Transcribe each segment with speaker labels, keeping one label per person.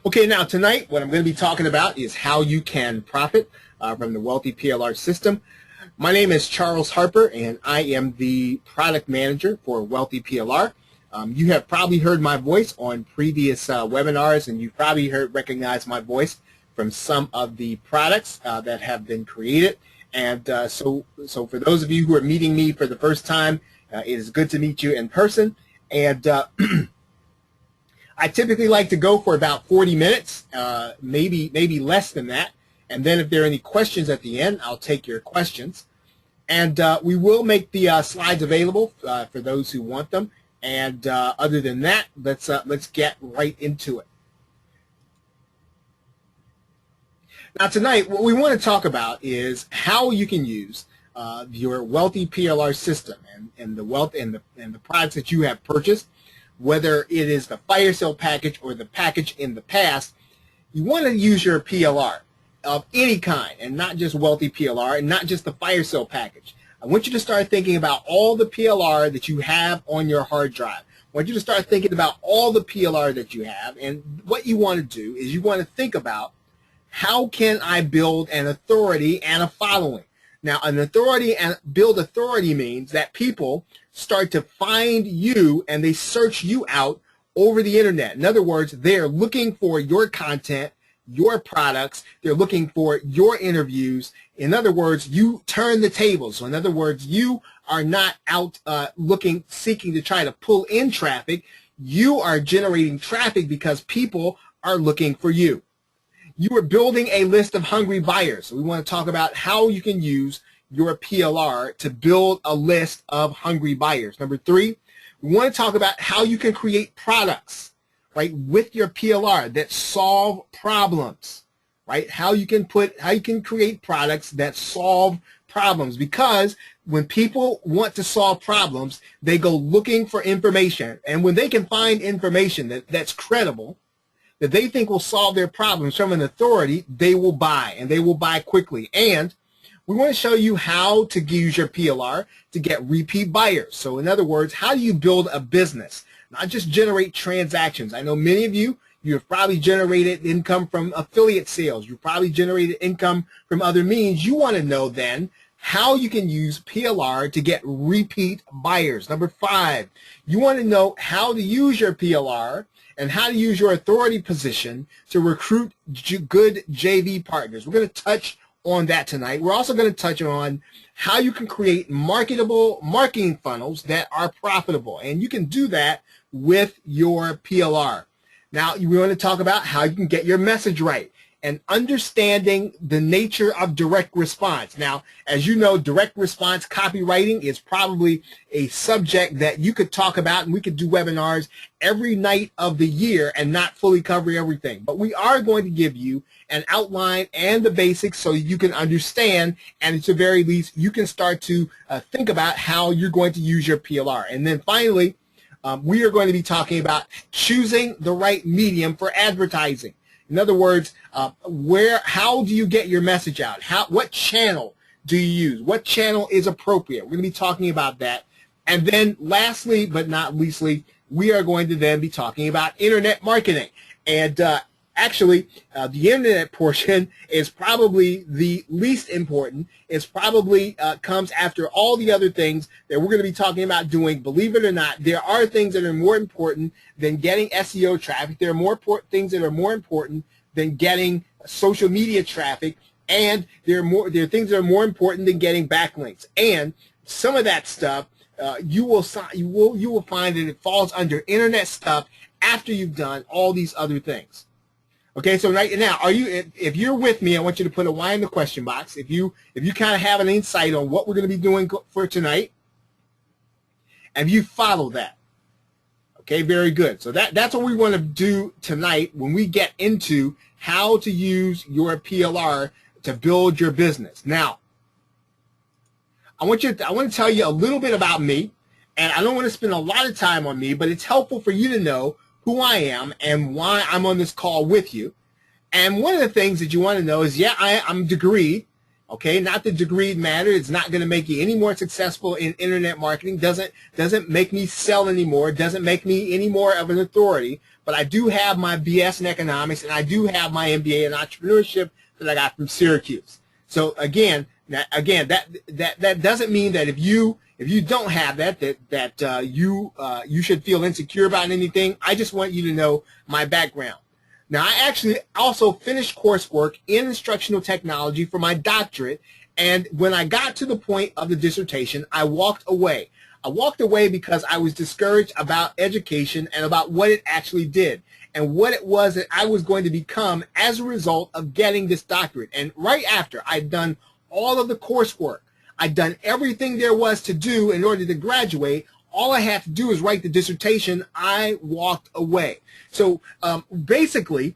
Speaker 1: Okay, now tonight what I'm going to be talking about is how you can profit from the Wealthy PLR system. My name is Charles Harper, and I am the product manager for Wealthy PLR. You have probably heard my voice on previous webinars, and you've probably recognized my voice from some of the products that have been created. And so for those of you who are meeting me for the first time, it is good to meet you in person. And I typically like to go for about 40 minutes, maybe less than that. And then if there are any questions at the end, I'll take your questions. And we will make the slides available for those who want them. And other than that, let's get right into it. Now tonight, what we want to talk about is how you can use your Wealthy PLR system and the products that you have purchased. Whether it is the fire sale package or the package in the past, you want to use your PLR of any kind, and not just Wealthy PLR and not just the fire sale package. I want you to start thinking about all the PLR that you have on your hard drive. I want you to start thinking about all the PLR that you have, and what you want to do is you want to think about, how can I build an authority and a following? Now, an authority and build authority means that people start to find you and they search you out over the internet. In other words, they're looking for your content, your products. They're looking for your interviews. In other words, you turn the tables. So in other words, you are not out seeking to try to pull in traffic. You are generating traffic because people are looking for you. You are building a list of hungry buyers. So we want to talk about how you can use your PLR to build a list of hungry buyers. Number 3, we want to talk about how you can create products, right, with your PLR that solve problems, right? How you can create products that solve problems, because when people want to solve problems, they go looking for information, and when they can find information that's credible, that they think will solve their problems from an authority, they will buy, and they will buy quickly. And we want to show you how to use your PLR to get repeat buyers. So in other words, how do you build a business? Not just generate transactions. I know many of you have probably generated income from affiliate sales. You've probably generated income from other means. You want to know then how you can use PLR to get repeat buyers. Number 5, you want to know how to use your PLR and how to use your authority position to recruit good JV partners. We're going to touch on that tonight. We're also going to touch on how you can create marketable marketing funnels that are profitable, and you can do that with your PLR. Now, we want to talk about how you can get your message right and understanding the nature of direct response. Now, as you know, direct response copywriting is probably a subject that you could talk about, and we could do webinars every night of the year and not fully cover everything. But we are going to give you an outline and the basics so you can understand, and at the very least, you can start to think about how you're going to use your PLR. And then finally, we are going to be talking about choosing the right medium for advertising. In other words, how do you get your message out? What channel do you use? What channel is appropriate? We're going to be talking about that. And then lastly, but not leastly, we are going to then be talking about internet marketing. And actually, the internet portion is probably the least important. It's probably comes after all the other things that we're going to be talking about doing. Believe it or not, there are things that are more important than getting SEO traffic. There are things that are more important than getting social media traffic, and there are things that are more important than getting backlinks. And some of that stuff, you will find that it falls under internet stuff after you've done all these other things. Okay, so right now, if you're with me, I want you to put a Y in the question box. If you kind of have an insight on what we're going to be doing for tonight, and you follow that. Okay, very good. So that's what we want to do tonight when we get into how to use your PLR to build your business. Now, I want to tell you a little bit about me, and I don't want to spend a lot of time on me, but it's helpful for you to know who I am and why I'm on this call with you. And one of the things that you want to know is, yeah, I'm degreed Okay, not the degree matter. It's not going to make you any more successful in internet marketing. Doesn't make me sell anymore. Doesn't make me any more of an authority. But I do have my BS in economics, and I do have my MBA in entrepreneurship that I got from Syracuse. So again, that doesn't mean that if you don't have that you should feel insecure about anything. I just want you to know my background. Now, I actually also finished coursework in instructional technology for my doctorate, and when I got to the point of the dissertation, I walked away. I walked away because I was discouraged about education and about what it actually did and what it was that I was going to become as a result of getting this doctorate. And right after I'd done all of the coursework, I'd done everything there was to do in order to graduate, all I had to do is write the dissertation. I walked away. So basically,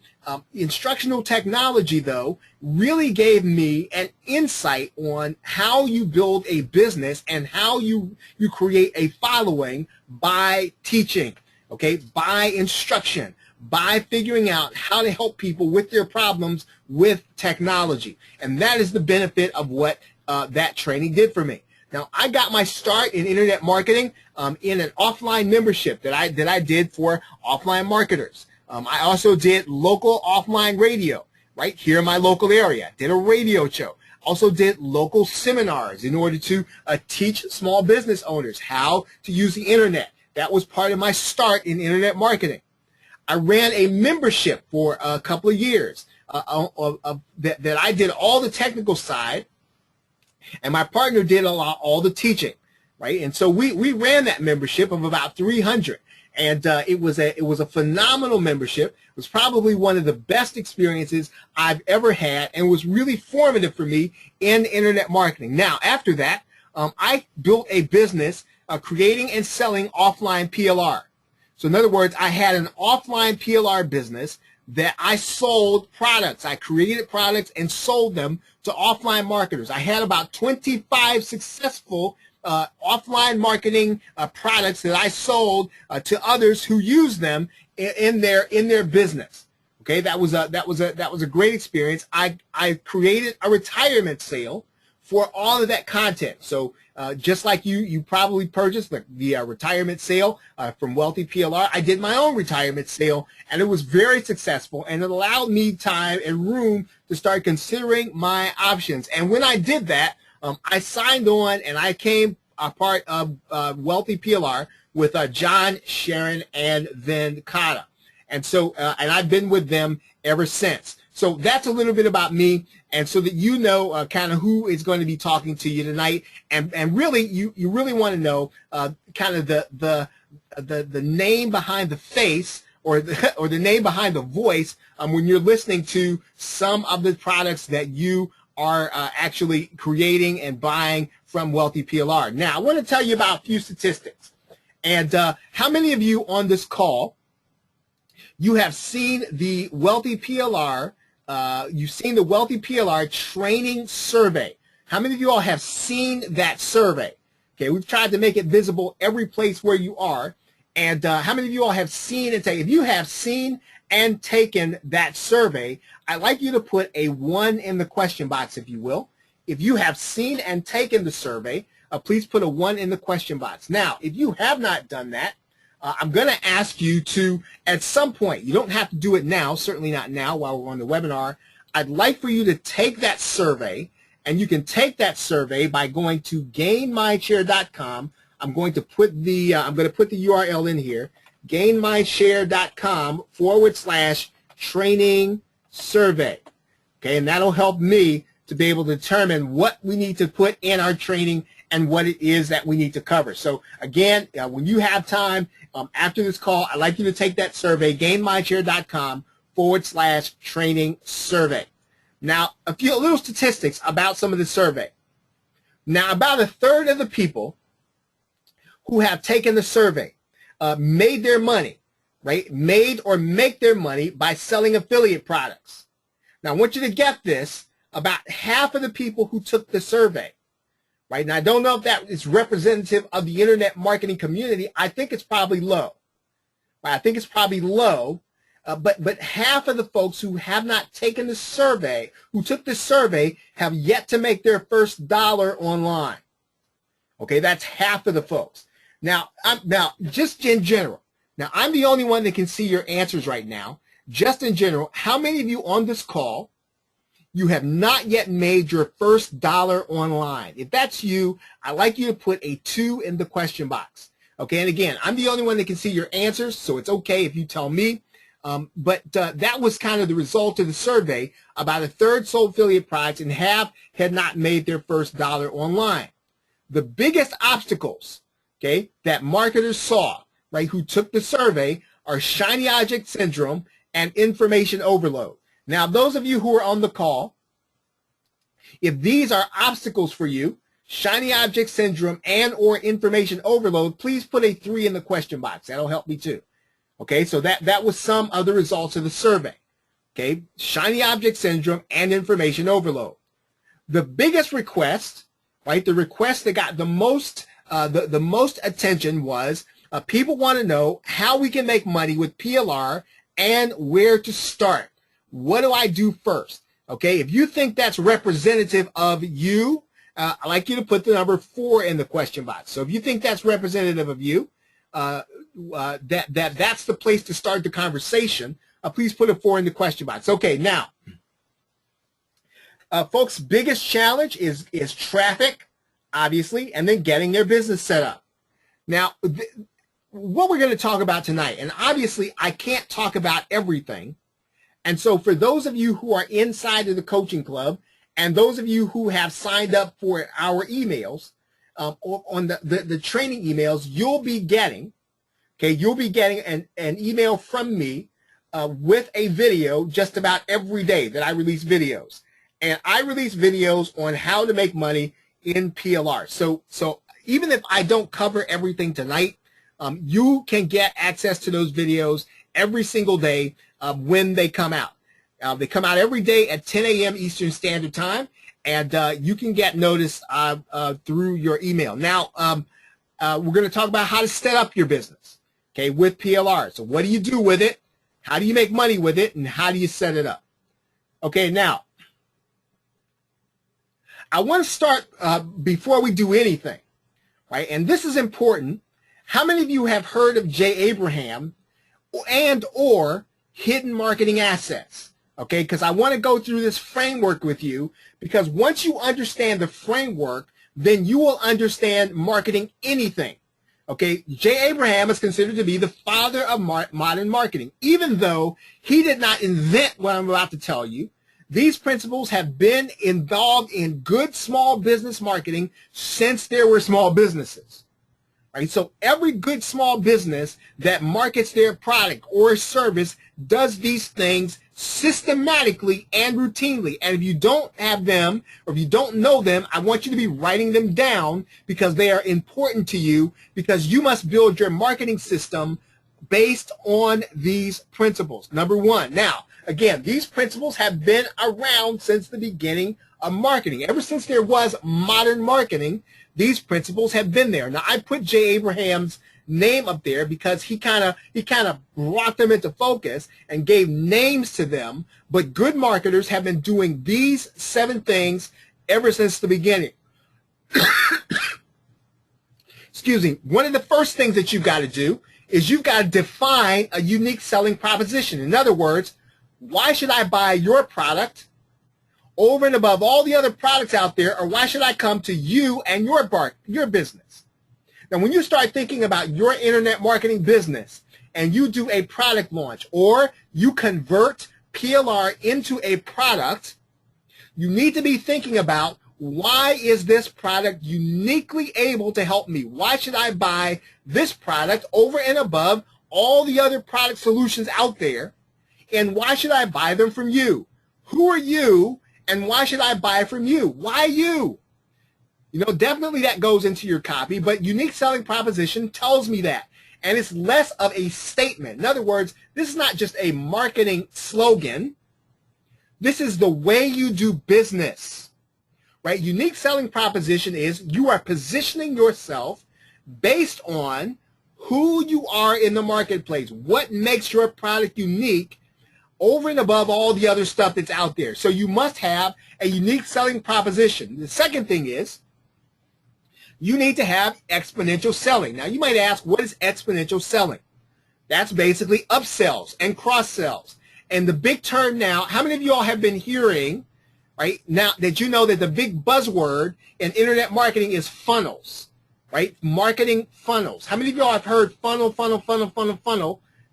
Speaker 1: instructional technology, though, really gave me an insight on how you build a business and how you create a following by teaching, okay, by instruction, by figuring out how to help people with their problems with technology. And that is the benefit of what that training did for me. Now, I got my start in internet marketing in an offline membership that I did for offline marketers. I also did local offline radio right here in my local area. Did a radio show. Also did local seminars in order to teach small business owners how to use the internet. That was part of my start in internet marketing. I ran a membership for a couple of years that I did all the technical side, and my partner did all the teaching, right? And so we ran that membership of about 300, and it was a phenomenal membership. It was probably one of the best experiences I've ever had, and was really formative for me in internet marketing. Now, after that, I built a business creating and selling offline PLR. So in other words, I had an offline PLR business that I sold products. I created products and sold them to offline marketers. I had about 25 successful offline marketing products that I sold to others who used them in their business. Okay, that was a great experience. I created a retirement sale for all of that content. So just like you probably purchased the retirement sale from Wealthy PLR, I did my own retirement sale, and it was very successful, and it allowed me time and room to start considering my options. And when I did that, I signed on, and I came a part of Wealthy PLR with John, Sharon, and then Kata. And so, and I've been with them ever since. So that's a little bit about me, and so that you know kind of who is going to be talking to you tonight, and really you really want to know kind of the name behind the face, or the name behind the voice when you're listening to some of the products that you are actually creating and buying from Wealthy PLR. Now, I want to tell you about a few statistics, and how many of you on this call you have seen the Wealthy PLR? You've seen the Wealthy PLR training survey. How many of you all have seen that survey? Okay, we've tried to make it visible every place where you are. And how many of you all have seen and taken? If you have seen and taken that survey, I'd like you to put a 1 in the question box, if you will. If you have seen and taken the survey, please put a 1 in the question box. Now, if you have not done that, I'm going to ask you to, at some point, you don't have to do it now, certainly not now while we're on the webinar. I'd like for you to take that survey, and you can take that survey by going to gainmindshare.com. I'm going to put the URL in here, gainmindshare.com/training survey. Okay, and that'll help me to be able to determine what we need to put in our training and what it is that we need to cover. So again, when you have time after this call, I'd like you to take that survey, gainmindshare.com/training survey. Now, a little statistics about some of the survey. Now, about a third of the people who have taken the survey made their money, right? Made or make their money by selling affiliate products. Now, I want you to get this. About half of the people who took the survey, right? Now, I don't know if that is representative of the internet marketing community. I think it's probably low. Right? I think it's probably low but half of the folks who have not taken the survey, who took the survey, have yet to make their first dollar online. Okay, that's half of the folks. Now, just in general, now I'm the only one that can see your answers right now. Just in general, how many of you on this call, you have not yet made your first dollar online? If that's you, I'd like you to put a 2 in the question box. Okay, and again, I'm the only one that can see your answers, so it's okay if you tell me. But that was kind of the result of the survey. About a third sold affiliate products and half had not made their first dollar online. The biggest obstacles, okay, that marketers saw, right, who took the survey are shiny object syndrome and information overload. Now, those of you who are on the call, if these are obstacles for you, shiny object syndrome and or information overload, please put a 3 in the question box. That'll help me too. Okay, so that was some of the results of the survey. Okay, shiny object syndrome and information overload. The biggest request, right, the request that got the most attention was people want to know how we can make money with PLR and where to start. What do I do first? Okay, if you think that's representative of you, I'd like you to put the number 4 in the question box. So if you think that's representative of you, that's the place to start the conversation. Please put a 4 in the question box. Okay, now, folks' biggest challenge is traffic, obviously, and then getting their business set up. Now, what we're going to talk about tonight, and obviously I can't talk about everything, and so for those of you who are inside of the coaching club, and those of you who have signed up for our emails, on the training emails, you'll be getting an email from me with a video just about every day that I release videos. And I release videos on how to make money in PLR. So even if I don't cover everything tonight, you can get access to those videos every single day when they come out. They come out every day at 10 a.m. Eastern Standard Time, and you can get notice through your email. Now, we're going to talk about how to set up your business, okay, with PLR. So what do you do with it? How do you make money with it? And how do you set it up? Okay, now, I want to start before we do anything, right? And this is important. How many of you have heard of J. Abraham and or hidden marketing assets? Okay, because I want to go through this framework with you, because once you understand the framework, then you will understand marketing anything. Okay, J. Abraham is considered to be the father of modern marketing, even though he did not invent what I'm about to tell you. These principles have been involved in good small business marketing since there were small businesses. Right? So every good small business that markets their product or service does these things systematically and routinely. And if you don't have them, or if you don't know them, I want you to be writing them down, because they are important to you, because you must build your marketing system based on these principles. Number 1. Now, again, these principles have been around since the beginning of marketing. Ever since there was modern marketing, these principles have been there. Now, I put J. Abraham's name up there because he kind of brought them into focus and gave names to them. But good marketers have been doing these 7 things ever since the beginning. Excuse me. One of the first things that you've got to do is you've got to define a unique selling proposition. In other words, why should I buy your product over and above all the other products out there, or why should I come to you and your business? Now, when you start thinking about your internet marketing business and you do a product launch, or you convert PLR into a product, you need to be thinking about, why is this product uniquely able to help me? Why should I buy this product over and above all the other product solutions out there? And why should I buy them from you? Who are you? And why should I buy from you? Why you? You know, definitely that goes into your copy, but unique selling proposition tells me that. And it's less of a statement. In other words, this is not just a marketing slogan. This is the way you do business, right? Unique selling proposition is you are positioning yourself based on who you are in the marketplace. What makes your product unique over and above all the other stuff that's out there. So you must have a unique selling proposition. The second thing is you need to have exponential selling. Now, you might ask, what is exponential selling? That's basically upsells and cross-sells. And the big term now, how many of you all have been hearing, right, now that you know that the big buzzword in internet marketing is funnels, right? Marketing funnels. How many of you all have heard funnel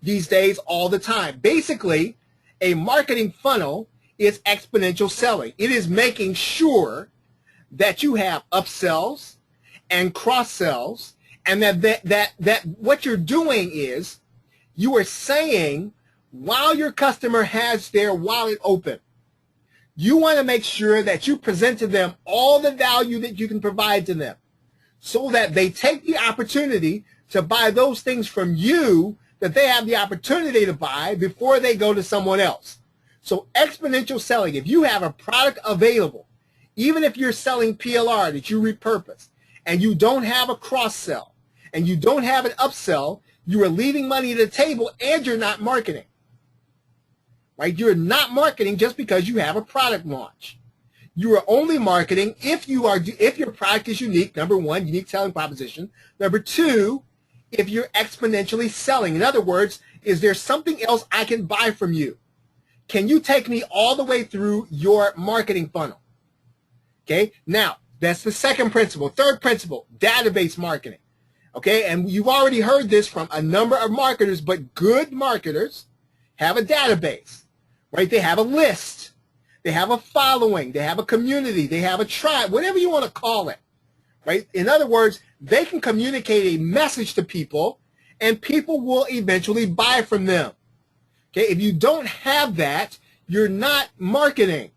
Speaker 1: these days all the time? Basically, a marketing funnel is exponential selling. It is making sure that you have upsells and cross-sells, and that what you're doing is you are saying, while your customer has their wallet open, you want to make sure that you present to them all the value that you can provide to them so that they take the opportunity to buy those things from you that they have the opportunity to buy before they go to someone else. So exponential selling, if you have a product available, even if you're selling PLR that you repurpose, and you don't have a cross-sell, and you don't have an upsell, you are leaving money at the table and you're not marketing. Right? You're not marketing just because you have a product launch. You are only marketing if your product is unique, number one, unique selling proposition. Number two, if you're exponentially selling. In other words, is there something else I can buy from you? Can you take me all the way through your marketing funnel? Okay, now, that's the second principle. Third principle, database marketing. Okay, and you've already heard this from a number of marketers, but good marketers have a database, right? They have a list. They have a following. They have a community. They have a tribe, whatever you want to call it, right? In other words, they can communicate a message to people, and people will eventually buy from them. Okay, if you don't have that, you're not marketing.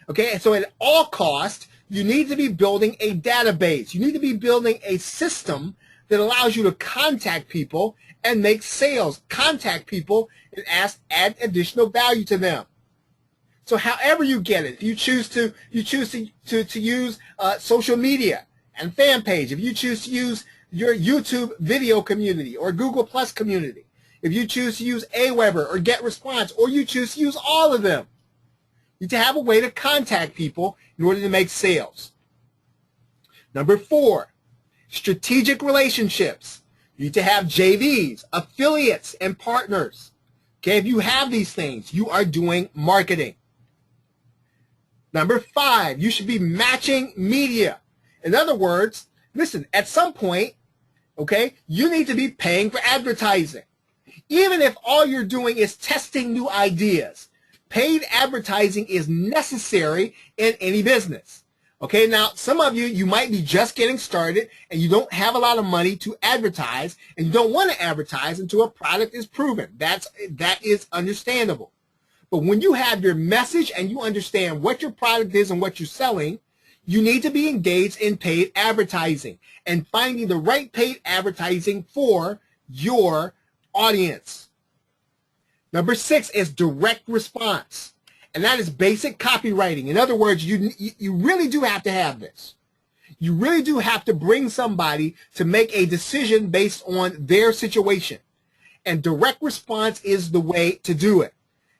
Speaker 1: Okay, so at all costs, you need to be building a database. You need to be building a system that allows you to contact people and make sales, contact people and add additional value to them. So however you get it, if you choose to use social media and fan page, if you choose to use your YouTube video community or Google Plus community, if you choose to use Aweber or GetResponse, or you choose to use all of them, you need to have a way to contact people in order to make sales. Number 4, strategic relationships. You need to have JVs, affiliates, and partners. Okay, if you have these things, you are doing marketing. Number 5, you should be matching media. In other words, listen, at some point, okay, you need to be paying for advertising. Even if all you're doing is testing new ideas, paid advertising is necessary in any business. Okay, now some of you might be just getting started and you don't have a lot of money to advertise, and you don't want to advertise until a product is proven. That is understandable. But when you have your message and you understand what your product is and what you're selling, you need to be engaged in paid advertising and finding the right paid advertising for your audience. Number 6 is direct response, and that is basic copywriting. In other words, you really do have to have this. You really do have to bring somebody to make a decision based on their situation, and direct response is the way to do it.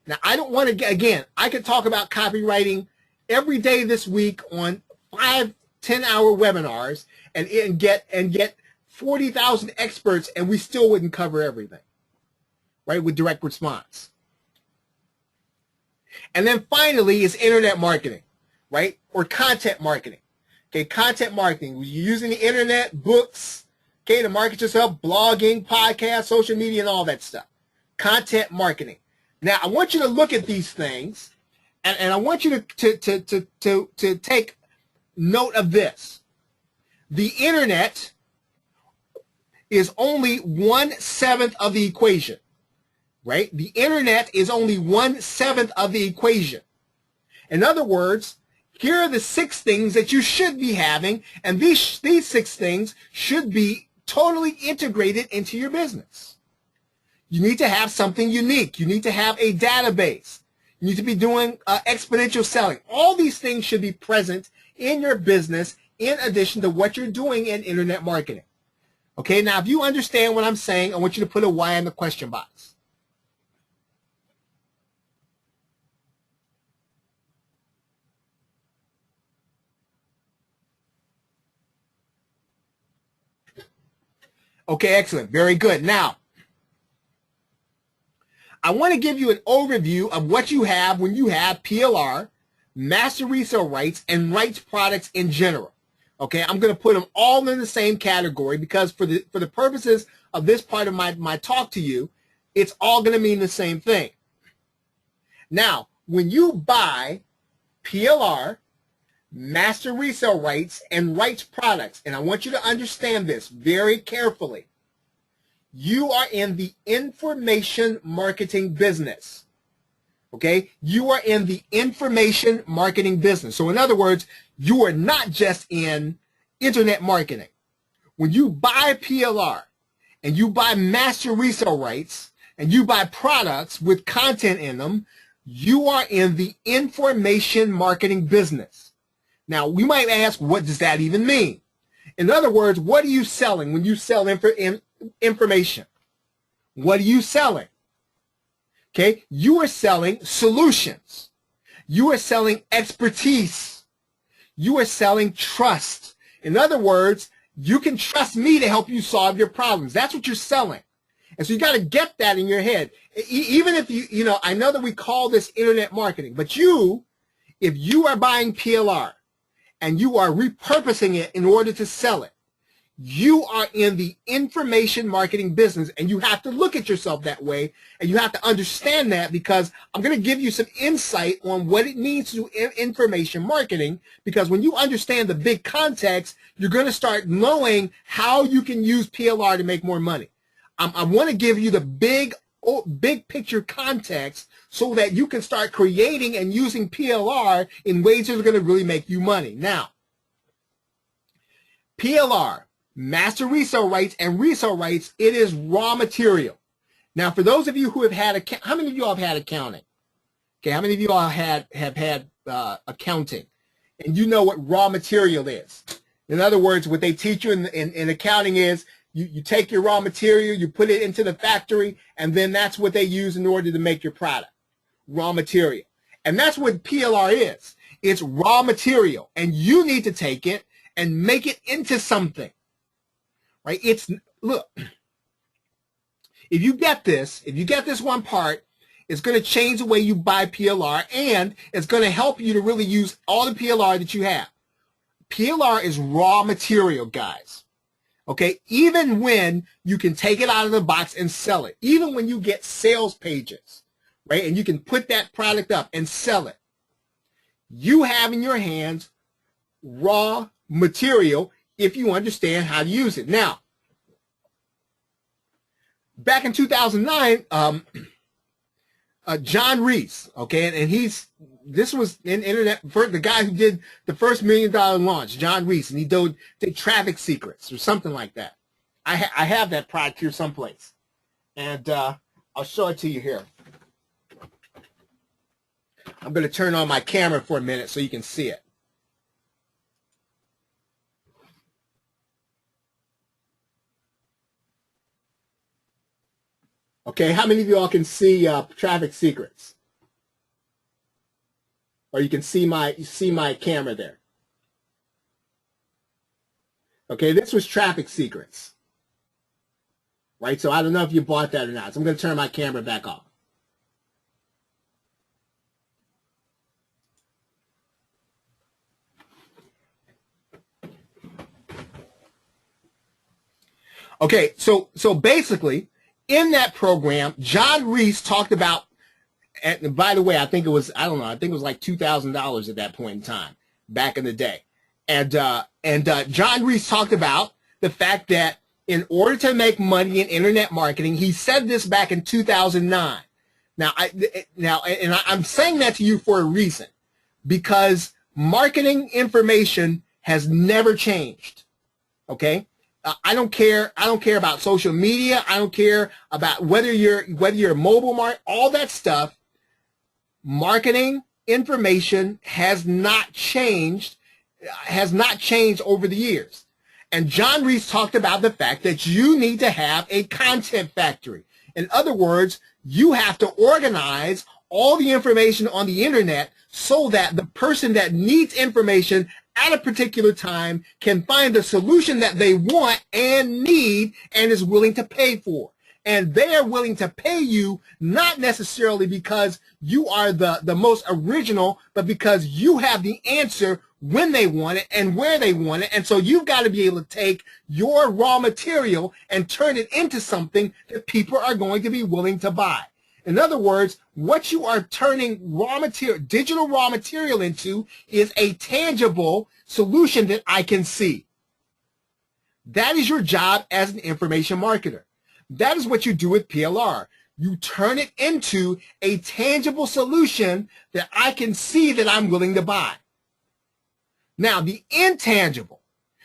Speaker 1: Now, I don't want to, again, I could talk about copywriting every day this week on 5 10-hour webinars and get 40,000 experts, and we still wouldn't cover everything, right, with direct response. And then finally is internet marketing, right, or content marketing. Okay, content marketing, you're using the internet, books, okay, to market yourself, blogging, podcasts, social media, and all that stuff. Content marketing. Now, I want you to look at these things, and I want you to take note of this. The internet is only 1/7 of the equation, right? The internet is only 1/7 of the equation. In other words, here are the 6 things that you should be having, and these 6 things should be totally integrated into your business. You need to have something unique. You need to have a database. You need to be doing exponential selling. All these things should be present in your business in addition to what you're doing in internet marketing. Okay, now if you understand what I'm saying, I want you to put a Y in the question box. Okay, excellent. Very good. Now, I want to give you an overview of what you have when you have PLR, master resale rights, and rights products in general. Okay, I'm going to put them all in the same category because for the purposes of this part of my talk to you, it's all going to mean the same thing. Now, when you buy PLR, master resale rights, and rights products, and I want you to understand this very carefully, you are in the information marketing business. Okay? You are in the information marketing business. So in other words, you are not just in internet marketing. When you buy PLR and you buy master resale rights and you buy products with content in them, you are in the information marketing business. Now, we might ask, what does that even mean? In other words, what are you selling when you sell information? What are you selling? Okay, you are selling solutions. You are selling expertise. You are selling trust. In other words, you can trust me to help you solve your problems. That's what you're selling. And so you got to get that in your head. Even if you know, I know that we call this internet marketing, but if you are buying PLR and you are repurposing it in order to sell it, you are in the information marketing business, and you have to look at yourself that way, and you have to understand that, because I'm going to give you some insight on what it means to do information marketing, because when you understand the big context, you're going to start knowing how you can use PLR to make more money. I want to give you the big picture context so that you can start creating and using PLR in ways that are going to really make you money. Now, PLR, master resale rights, and resale rights, it is raw material. Now, for those of you who have had, how many of you all have had accounting? Okay, how many of you all have had accounting? And you know what raw material is. In other words, what they teach you in accounting is you take your raw material, you put it into the factory, and then that's what they use in order to make your product, raw material. And that's what PLR is. It's raw material, and you need to take it and make it into something. Right? Look, if you get this one part, it's going to change the way you buy PLR, and it's going to help you to really use all the PLR that you have. PLR is raw material, guys. Okay? Even when you can take it out of the box and sell it, even when you get sales pages, right? And you can put that product up and sell it, you have in your hands raw material if you understand how to use it. Now, back in 2009, John Reese, okay, and this was in internet, the guy who did the first $1 million launch, John Reese, and he did traffic secrets or something like that. I have that product here someplace, and I'll show it to you here. I'm going to turn on my camera for a minute so you can see it. Okay, how many of you all can see traffic secrets? Or you can see my camera there. Okay, this was traffic secrets. Right, so I don't know if you bought that or not. So I'm going to turn my camera back off. Okay, so basically, in that program, John Reese talked about, and by the way, I think it was, I don't know, I think it was like $2,000 at that point in time, back in the day. And John Reese talked about the fact that in order to make money in internet marketing, he said this back in 2009. Now, I'm saying that to you for a reason, because marketing information has never changed. Okay? I don't care about social media. I don't care about whether you're mobile market, all that stuff. Marketing information has not changed over the years. And John Reese talked about the fact that you need to have a content factory. In other words, you have to organize all the information on the internet so that the person that needs information at a particular time can find the solution that they want and need and is willing to pay for. And they are willing to pay you not necessarily because you are the most original, but because you have the answer when they want it and where they want it. And so you've got to be able to take your raw material and turn it into something that people are going to be willing to buy. In other words, what you are turning raw material, digital raw material into is a tangible solution that I can see. That is your job as an information marketer. That is what you do with PLR. You turn it into a tangible solution that I can see that I'm willing to buy. Now, the intangible,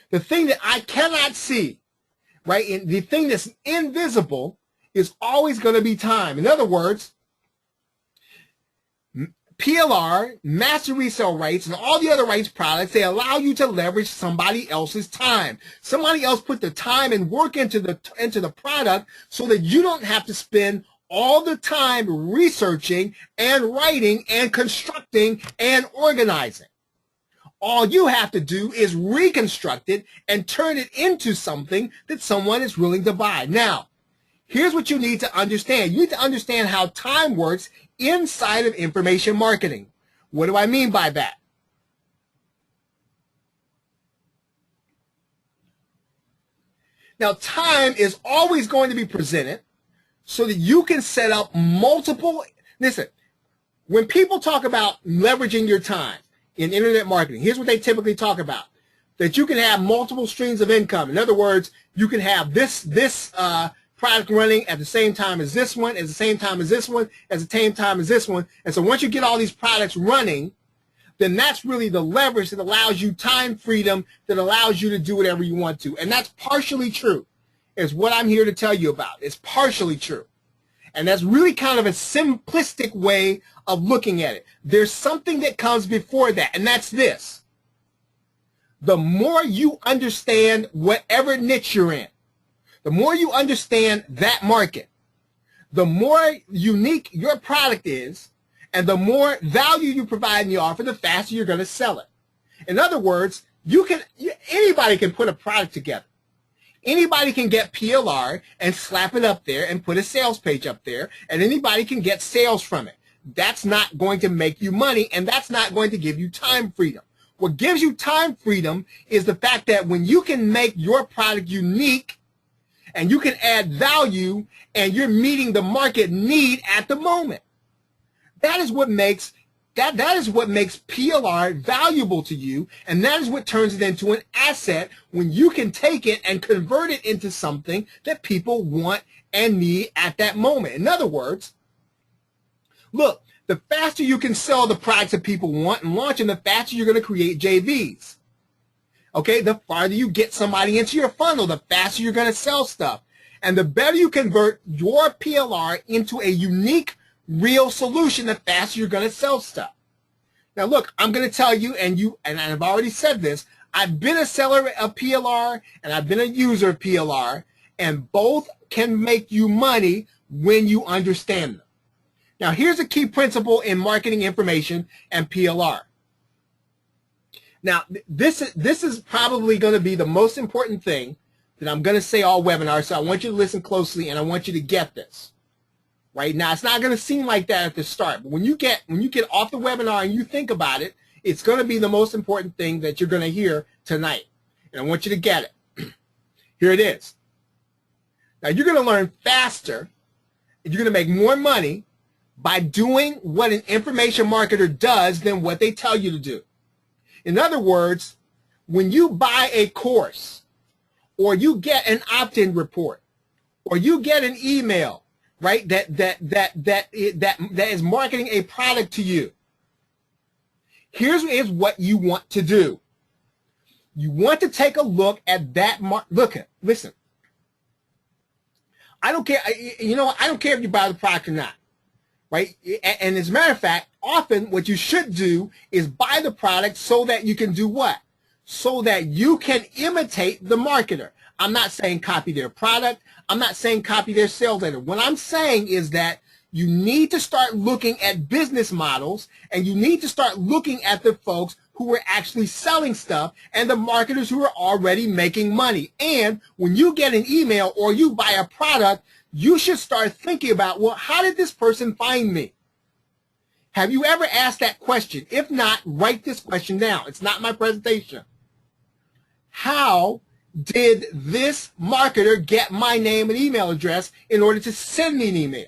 Speaker 1: the thing that I cannot see, right, and the thing that's invisible is always going to be time. In other words, PLR, master resale rights, and all the other rights products, they allow you to leverage somebody else's time. Somebody else put the time and work into the product so that you don't have to spend all the time researching and writing and constructing and organizing. All you have to do is reconstruct it and turn it into something that someone is willing to buy. Now, here's what you need to understand. You need to understand how time works inside of information marketing. What do I mean by that? Now, time is always going to be presented so that you can set up multiple. Listen, when people talk about leveraging your time in internet marketing, here's what they typically talk about: that you can have multiple streams of income. In other words, you can have this product running at the same time as this one, at the same time as this one, at the same time as this one. And so once you get all these products running, then that's really the leverage that allows you time freedom, that allows you to do whatever you want to. And that's partially true, is what I'm here to tell you about. It's partially true. And that's really kind of a simplistic way of looking at it. There's something that comes before that, and that's this. The more you understand whatever niche you're in, the more you understand that market, the more unique your product is, and the more value you provide in the offer, the faster you're going to sell it. In other words, anybody can put a product together. Anybody can get PLR and slap it up there and put a sales page up there, and anybody can get sales from it. That's not going to make you money, and that's not going to give you time freedom. What gives you time freedom is the fact that when you can make your product unique and you can add value and you're meeting the market need at the moment. That is what makes PLR valuable to you, and that is what turns it into an asset when you can take it and convert it into something that people want and need at that moment. In other words, look, the faster you can sell the products that people want and launch them, the faster you're going to create JVs. Okay, the farther you get somebody into your funnel, the faster you're going to sell stuff. And the better you convert your PLR into a unique, real solution, the faster you're going to sell stuff. Now, look, I'm going to tell you, and I've already said this, I've been a seller of PLR and I've been a user of PLR, and both can make you money when you understand them. Now, here's a key principle in marketing information and PLR. Now, this is probably going to be the most important thing that I'm going to say all webinar, so I want you to listen closely and I want you to get this. Right now, it's not going to seem like that at the start, but when you get off the webinar and you think about it, it's going to be the most important thing that you're going to hear tonight. And I want you to get it. Here it is. Now, you're going to learn faster and you're going to make more money by doing what an information marketer does than what they tell you to do. In other words, when you buy a course or you get an opt-in report or you get an email, right, that is marketing a product to you, here's what you want to do. You want to take a look at that listen. I don't care, I don't care if you buy the product or not, right? And as a matter of fact, often what you should do is buy the product so that you can do what? So that you can imitate the marketer. I'm not saying copy their product. I'm not saying copy their sales letter. What I'm saying is that you need to start looking at business models, and you need to start looking at the folks who are actually selling stuff and the marketers who are already making money. And when you get an email or you buy a product, you should start thinking about, well, how did this person find me? Have you ever asked that question? If not, write this question down. It's not my presentation. How did this marketer get my name and email address in order to send me an email?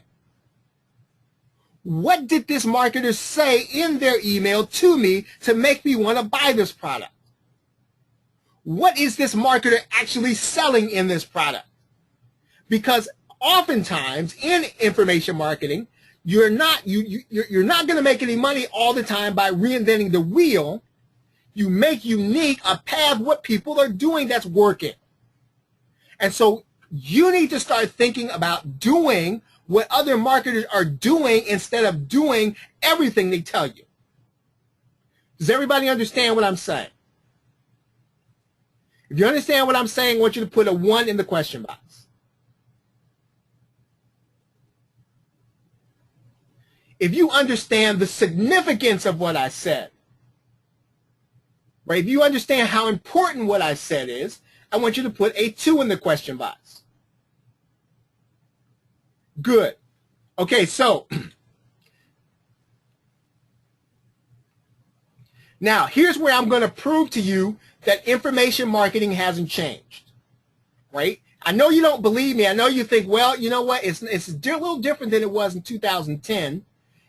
Speaker 1: What did this marketer say in their email to me to make me want to buy this product? What is this marketer actually selling in this product? Because oftentimes in information marketing, you're not going to make any money all the time by reinventing the wheel. You make unique a path what people are doing that's working. And so you need to start thinking about doing what other marketers are doing instead of doing everything they tell you. Does everybody understand what I'm saying? If you understand what I'm saying, I want you to put a 1 in the question box. If you understand the significance of what I said, right? If you understand how important what I said is, I want you to put a 2 in the question box. Good. Okay, so now here's where I'm going to prove to you that information marketing hasn't changed, right? I know you don't believe me. I know you think, well, you know what? It's a little different than it was in 2010.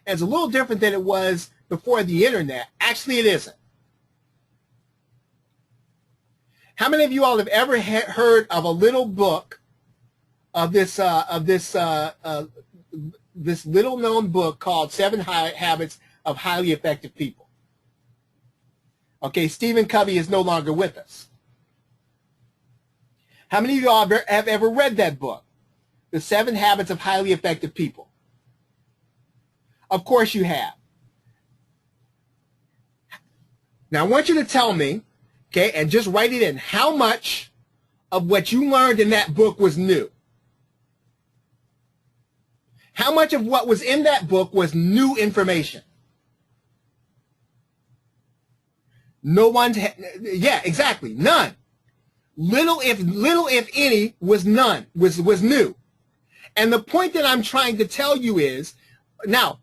Speaker 1: And it's a little different than it was before the internet. Actually, it isn't. How many of you all have ever heard of a little book of this little known book called 7 Habits of Highly Effective People? Okay, Stephen Covey is no longer with us. How many of you all have ever read that book, The 7 Habits of Highly Effective People? Of course you have. Now I want you to tell me, okay, and just write it in, how much of what you learned in that book was new? How much of what was in that book was new information? No one's, yeah, exactly, none. Little if any was none, was new. And the point that I'm trying to tell you is, now,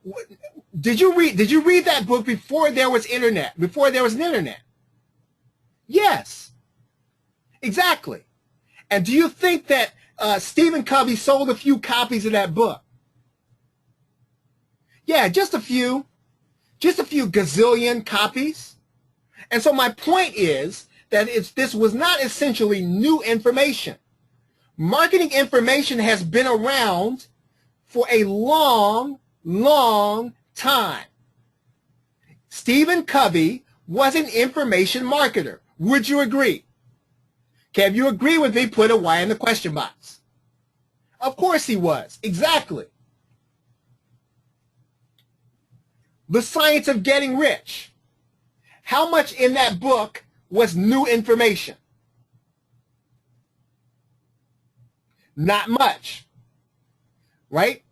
Speaker 1: did you read that book before there was internet, before there was an internet? Yes, exactly. And do you think that Stephen Covey sold a few copies of that book? Yeah, just a few gazillion copies. And so my point is that this was not essentially new information. Marketing information has been around for a long, long time. Stephen Covey was an information marketer. Would you agree? Okay, if you agree with me, put a Y in the question box. Of course he was. Exactly. The Science of Getting Rich. How much in that book was new information? Not much. Right?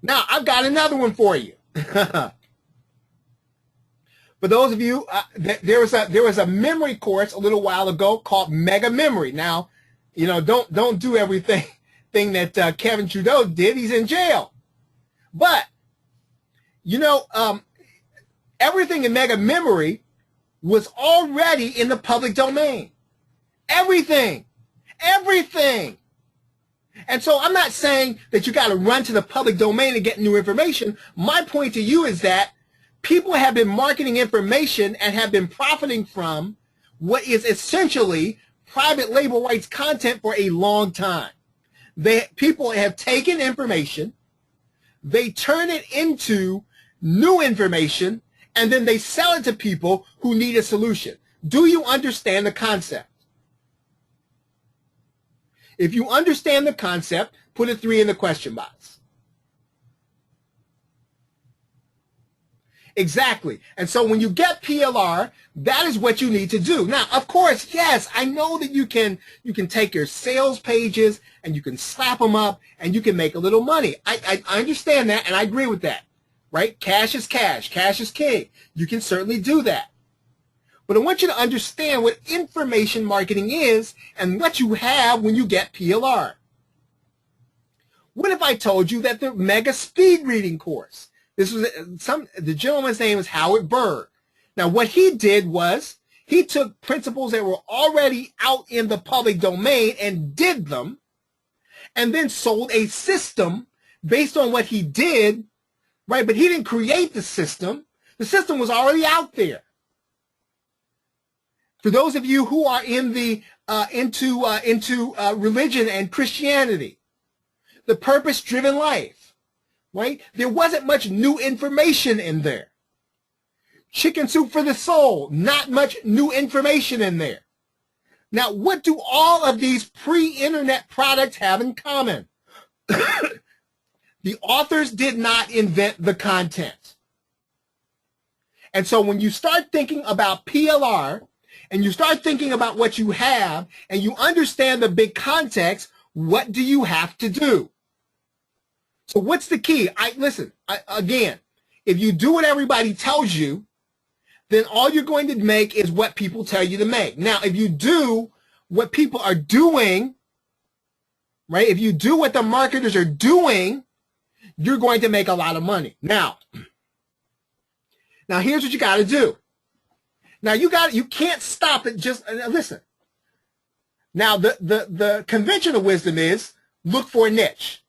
Speaker 1: Now, I've got another one for you. For those of you, there was a memory course a little while ago called Mega Memory. Now, you know, don't do everything that Kevin Trudeau did. He's in jail. But, you know, everything in Mega Memory was already in the public domain. Everything. And so I'm not saying that you got to run to the public domain and get new information. My point to you is that people have been marketing information and have been profiting from what is essentially private label rights content for a long time. People have taken information, they turn it into new information, and then they sell it to people who need a solution. Do you understand the concept? If you understand the concept, put a 3 in the question box. Exactly. And so when you get PLR, that is what you need to do. Now, of course, yes, I know that you can take your sales pages and you can slap them up and you can make a little money. I understand that, and I agree with that, right? Cash is cash. Cash is king. You can certainly do that. But I want you to understand what information marketing is and what you have when you get PLR. What if I told you that the mega speed reading course, the gentleman's name is Howard Berg. Now what he did was he took principles that were already out in the public domain and did them, and then sold a system based on what he did, right? But he didn't create the system. The system was already out there. For those of you who are in the into religion and Christianity, the purpose-driven life, right? There wasn't much new information in there. Chicken Soup for the Soul, not much new information in there. Now, what do all of these pre-internet products have in common? The authors did not invent the content. And so when you start thinking about PLR and you start thinking about what you have and you understand the big context, what do you have to do? So what's the key? Again, if you do what everybody tells you, then all you're going to make is what people tell you to make. Now, if you do what people are doing, right? If you do what the marketers are doing, you're going to make a lot of money. Now here's what you got to do. Now you can't stop it. Just listen. Now the conventional wisdom is look for a niche.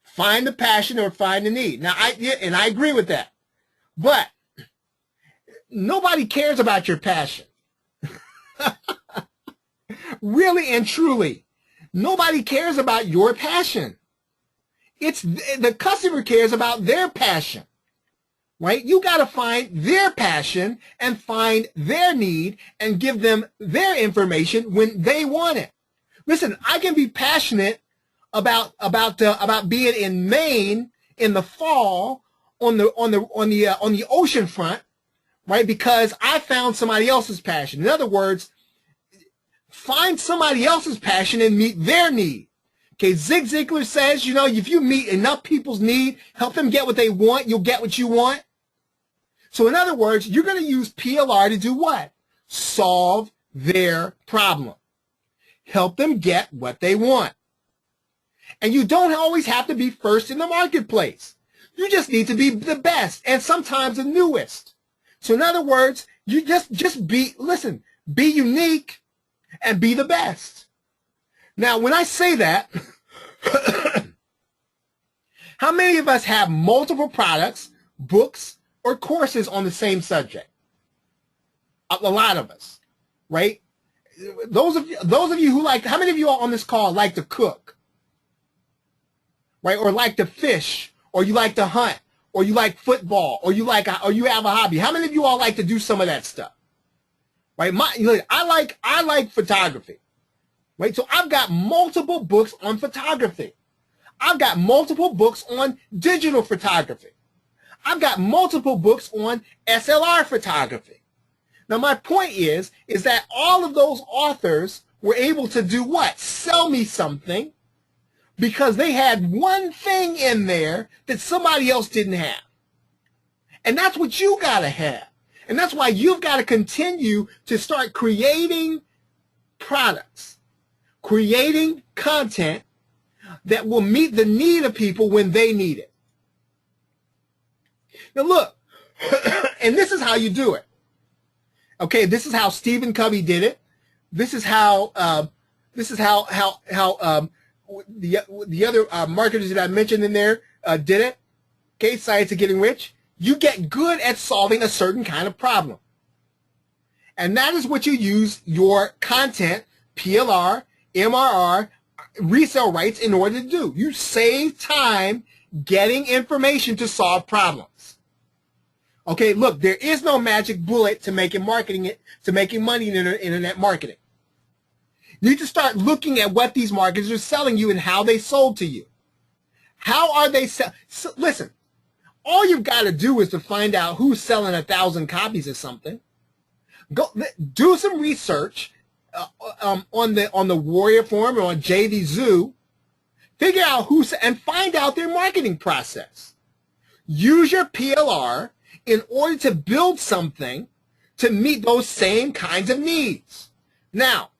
Speaker 1: Find the passion or find the need. Now, I agree with that. But nobody cares about your passion. Really and truly, nobody cares about your passion. It's the customer cares about their passion, right? You got to find their passion and find their need and give them their information when they want it. Listen, I can be passionate about being in Maine in the fall on the ocean front, right? Because I found somebody else's passion. In other words, find somebody else's passion and meet their need. Okay, Zig Ziglar says, you know, if you meet enough people's need, help them get what they want, you'll get what you want. So in other words, you're going to use PLR to do what? Solve their problem. Help them get what they want. And you don't always have to be first in the marketplace. You just need to be the best and sometimes the newest. So in other words, you just be unique and be the best. Now, when I say that, how many of us have multiple products, books, or courses on the same subject? A lot of us, right? Those of you who like, how many of you on this call like to cook? Right? Or like to fish, or you like to hunt, or you like football, or you have a hobby. How many of you all like to do some of that stuff? Right? I like photography. Right? So I've got multiple books on photography. I've got multiple books on digital photography. I've got multiple books on SLR photography. Now my point is that all of those authors were able to do what? Sell me something, because they had one thing in there that somebody else didn't have. And that's what you got to have. And that's why you've got to continue to start creating products, creating content that will meet the need of people when they need it. Now look, and this is how you do it. Okay, this is how Stephen Covey did it. This is how the other marketers that I mentioned in there did it. Okay, Science of Getting Rich. You get good at solving a certain kind of problem. And that is what you use your content, PLR, MRR, resale rights in order to do. You save time getting information to solve problems. Okay, look, there is no magic bullet to making money in internet marketing. You need to start looking at what these marketers are selling you and how they sold to you. How are they selling? Listen, all you've got to do is to find out who's selling 1,000 copies of something. Go do some research on the Warrior Forum or on JV Zoo. Figure out and find out their marketing process. Use your PLR in order to build something to meet those same kinds of needs. Now,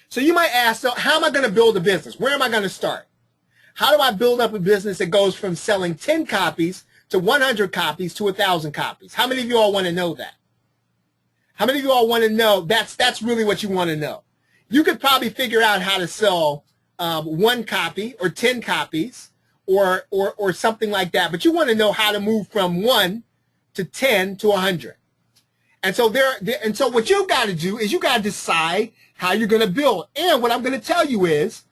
Speaker 1: so you might ask, so how am I going to build a business? Where am I going to start? How do I build up a business that goes from selling 10 copies to 100 copies to 1,000 copies? How many of you all want to know that? How many of you all want to know? That's really what you want to know. You could probably figure out how to sell 1 copy or 10 copies or something like that, but you want to know how to move from 1 to 10 to 100. And so so what you've got to do is you got to decide how you're going to build. And what I'm going to tell you is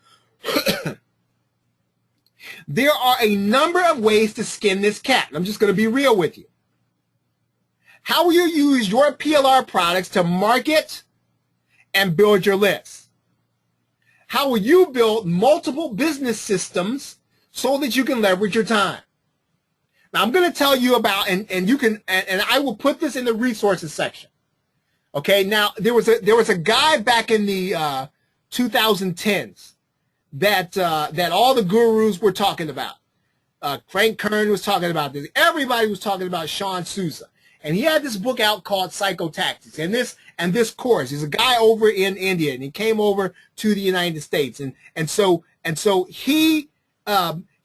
Speaker 1: there are a number of ways to skin this cat. I'm just going to be real with you. How will you use your PLR products to market and build your list? How will you build multiple business systems so that you can leverage your time? Now, I'm going to tell you about, and you can, and I will put this in the resources section. Okay. Now, there was a guy back in the 2010s that all the gurus were talking about. Frank Kern was talking about this. Everybody was talking about Sean Sousa. And he had this book out called Psychotactics. And this course, there's a guy over in India, and he came over to the United States. And so he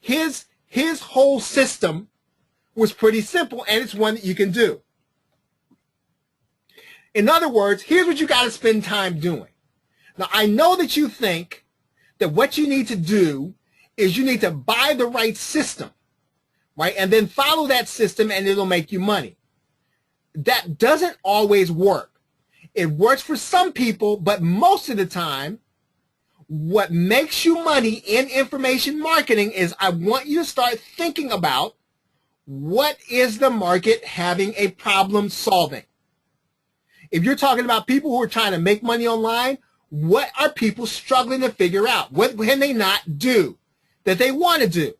Speaker 1: his whole system was pretty simple, and it's one that you can do. In other words, here's what you got to spend time doing. Now, I know that you think that what you need to do is you need to buy the right system, right? And then follow that system, and it'll make you money. That doesn't always work. It works for some people, but most of the time, what makes you money in information marketing is I want you to start thinking about what is the market having a problem solving. If you're talking about people who are trying to make money online, what are people struggling to figure out? What can they not do that they want to do?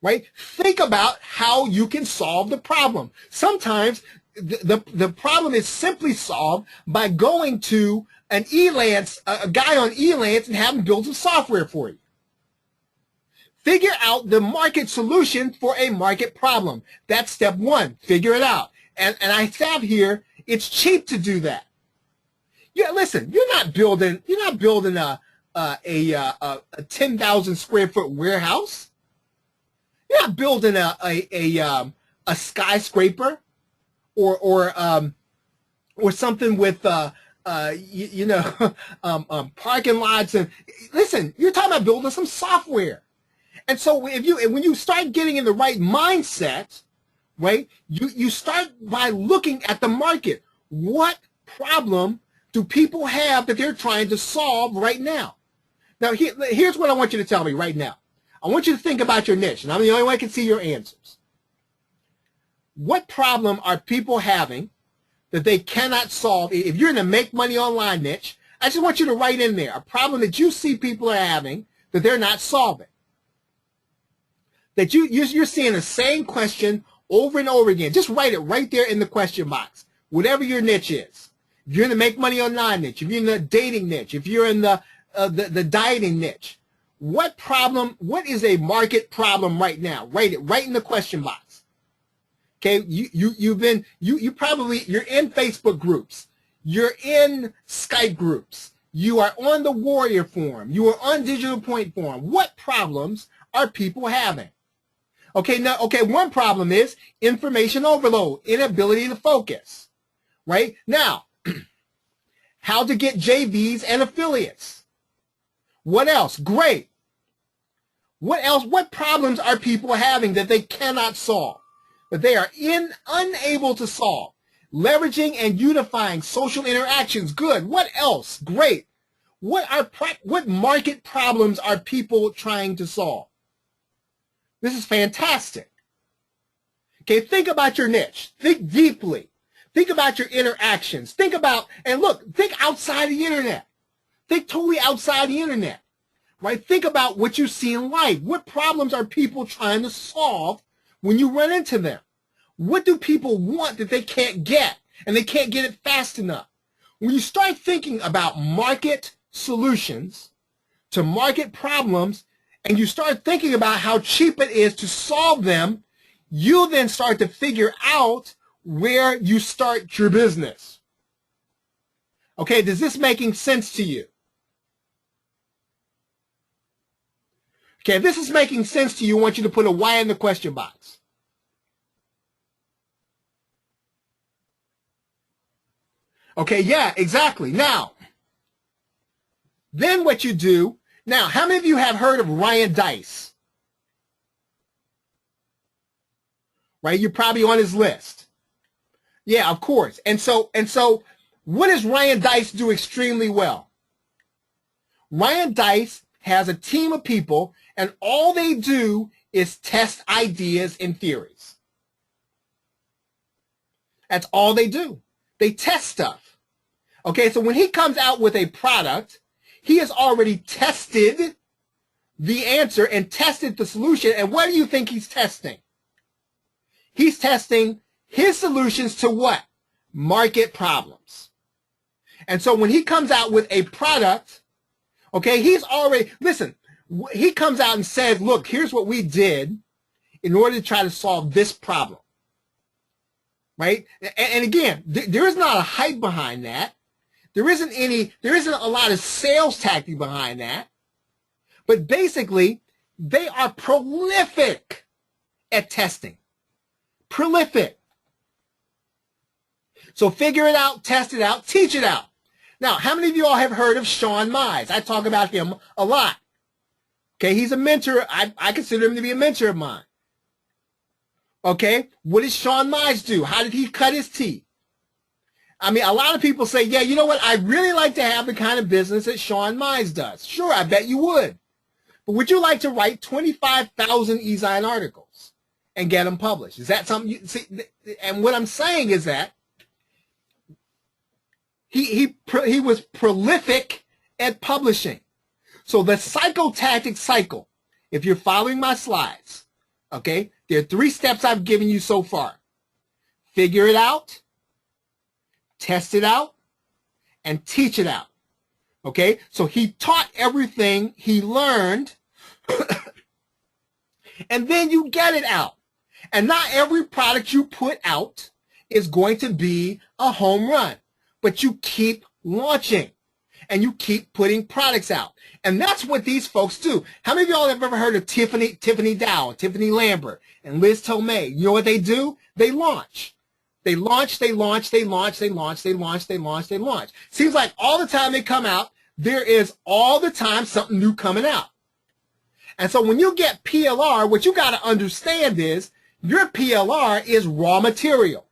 Speaker 1: Right? Think about how you can solve the problem. Sometimes the problem is simply solved by going to an Elance, a guy on Elance, and have him build some software for you. Figure out the market solution for a market problem. That's step one. Figure it out. And I have here, it's cheap to do that. Yeah, listen, you're not building a 10,000 square foot warehouse. You're not building a skyscraper or something with parking lots. And listen, you're talking about building some software. And so when you start getting in the right mindset, right, you start by looking at the market. What problem do people have that they're trying to solve right now? Now, here's what I want you to tell me right now. I want you to think about your niche, and I'm the only one who can see your answers. What problem are people having that they cannot solve? If you're in the make money online niche, I just want you to write in there a problem that you see people are having that they're not solving. That you're seeing the same question over and over again. Just write it right there in the question box, whatever your niche is. If you're in the make money online niche, if you're in the dating niche, if you're in the dieting niche, what is a market problem right now? Write it right in the question box. Okay, you're in Facebook groups, you're in Skype groups, you are on the Warrior Forum, you are on Digital Point Forum. What problems are people having? Okay, one problem is information overload, inability to focus. Right? Now, how to get JVs and affiliates. What else? Great. What else? What problems are people having that they cannot solve? That they are unable to solve? Leveraging and unifying social interactions. Good. What else? Great. What market problems are people trying to solve? This is fantastic. Okay, think about your niche. Think deeply. Think about your interactions. Think outside the internet. Think totally outside the internet. Right? Think about what you see in life. What problems are people trying to solve when you run into them? What do people want that they can't get, and they can't get it fast enough? When you start thinking about market solutions to market problems, and you start thinking about how cheap it is to solve them, you then start to figure out where you start your business. Okay, is this making sense to you? Okay, if this is making sense to you, I want you to put a Y in the question box. Okay, yeah, exactly. Now, then what you do, now, how many of you have heard of Ryan Deiss? Right, you're probably on his list. Yeah, of course. And so, what does Ryan Deiss do extremely well? Ryan Deiss has a team of people, and all they do is test ideas and theories. That's all they do. They test stuff. Okay, so when he comes out with a product, he has already tested the answer and tested the solution. And what do you think he's testing? He's testing his solutions to what? Market problems. And so when he comes out with a product, okay, he's already, listen, he comes out and says, look, here's what we did in order to try to solve this problem. Right? And again, there is not a hype behind that. There isn't a lot of sales tactic behind that. But basically, they are prolific at testing. Prolific. So figure it out, test it out, teach it out. Now, how many of you all have heard of Sean Meyers? I talk about him a lot. Okay, he's a mentor. I consider him to be a mentor of mine. Okay, what did Sean Meyers do? How did he cut his teeth? I mean, a lot of people say, yeah, you know what? I'd really like to have the kind of business that Sean Meyers does. Sure, I bet you would. But would you like to write 25,000 e-Zine articles and get them published? Is that something you see? And what I'm saying is that he was prolific at publishing. So the psychotactic cycle, if you're following my slides, okay, there are 3 steps I've given you so far. Figure it out, test it out, and teach it out. Okay, so he taught everything he learned, and then you get it out. And not every product you put out is going to be a home run, but you keep launching and you keep putting products out. And that's what these folks do. How many of y'all have ever heard of Tiffany Dow, Tiffany Lambert, and Liz Tomei? You know what they do? They launch. They launch, they launch, they launch, they launch, they launch, they launch, they launch. Seems like all the time they come out, there is all the time something new coming out. And so when you get PLR, what you got to understand is your PLR is raw material.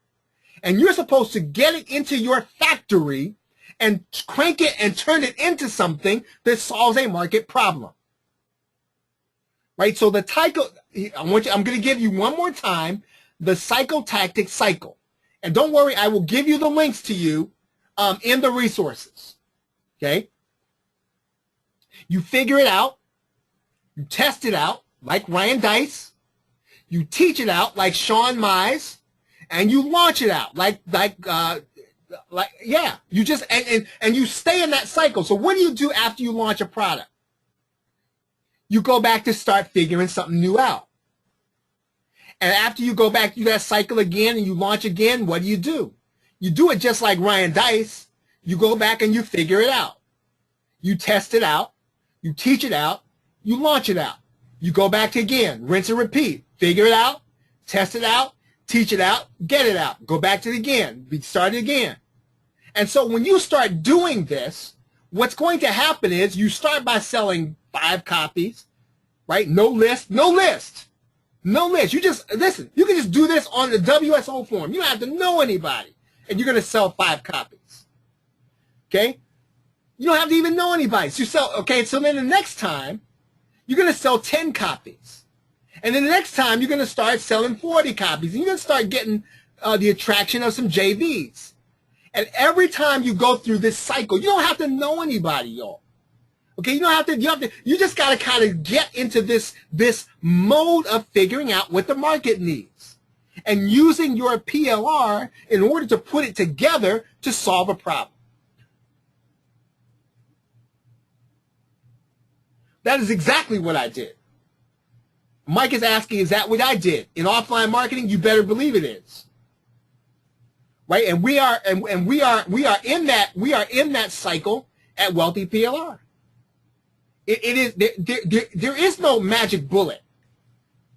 Speaker 1: And you're supposed to get it into your factory and crank it and turn it into something that solves a market problem. Right? So the I'm going to give you one more time the psychotactic cycle. And don't worry, I will give you the links to you in the resources. Okay? You figure it out. You test it out like Ryan Deiss. You teach it out like Sean Meyers. And you launch it out yeah. You just and you stay in that cycle. So what do you do after you launch a product? You go back to start figuring something new out. And after you go back through that cycle again and you launch again, what do? You do it just like Ryan Deiss. You go back and you figure it out. You test it out. You teach it out. You launch it out. You go back again, rinse and repeat. Figure it out, test it out, teach it out, get it out. Go back to it again, start it again. And so when you start doing this, what's going to happen is you start by selling 5 copies, right? No list. You just, listen, you can just do this on the WSO form. You don't have to know anybody. And you're going to sell 5 copies. Okay? You don't have to even know anybody. So you sell, okay, so then the next time, you're going to sell 10 copies. And then the next time, you're going to start selling 40 copies. And you're going to start getting the attraction of some JVs. And every time you go through this cycle, you don't have to know anybody, y'all. Okay, you just got to kind of get into this mode of figuring out what the market needs and using your PLR in order to put it together to solve a problem. That is exactly what I did. Mike is asking, is that what I did? In offline marketing, you better believe it is. right? And we are in that cycle at Wealthy PLR. It is there is no magic bullet,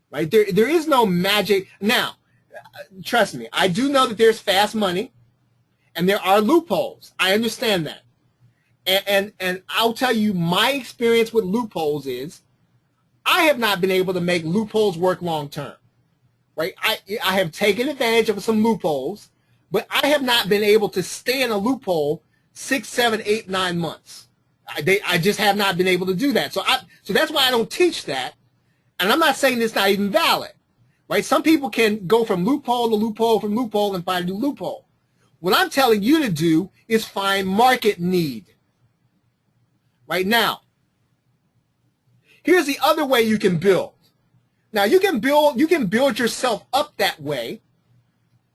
Speaker 1: right? There is no magic. Now, trust me, I do know that there's fast money, and there are loopholes. I understand that, and I'll tell you my experience with loopholes is I have not been able to make loopholes work long term, right? I have taken advantage of some loopholes, but I have not been able to stay in a loophole 6, 7, 8, 9 months. I just have not been able to do that. So that's why I don't teach that. And I'm not saying it's not even valid, right? Some people can go from loophole to loophole from loophole and find a new loophole. What I'm telling you to do is find market need. Right now, here's the other way you can build. Now you can build yourself up that way,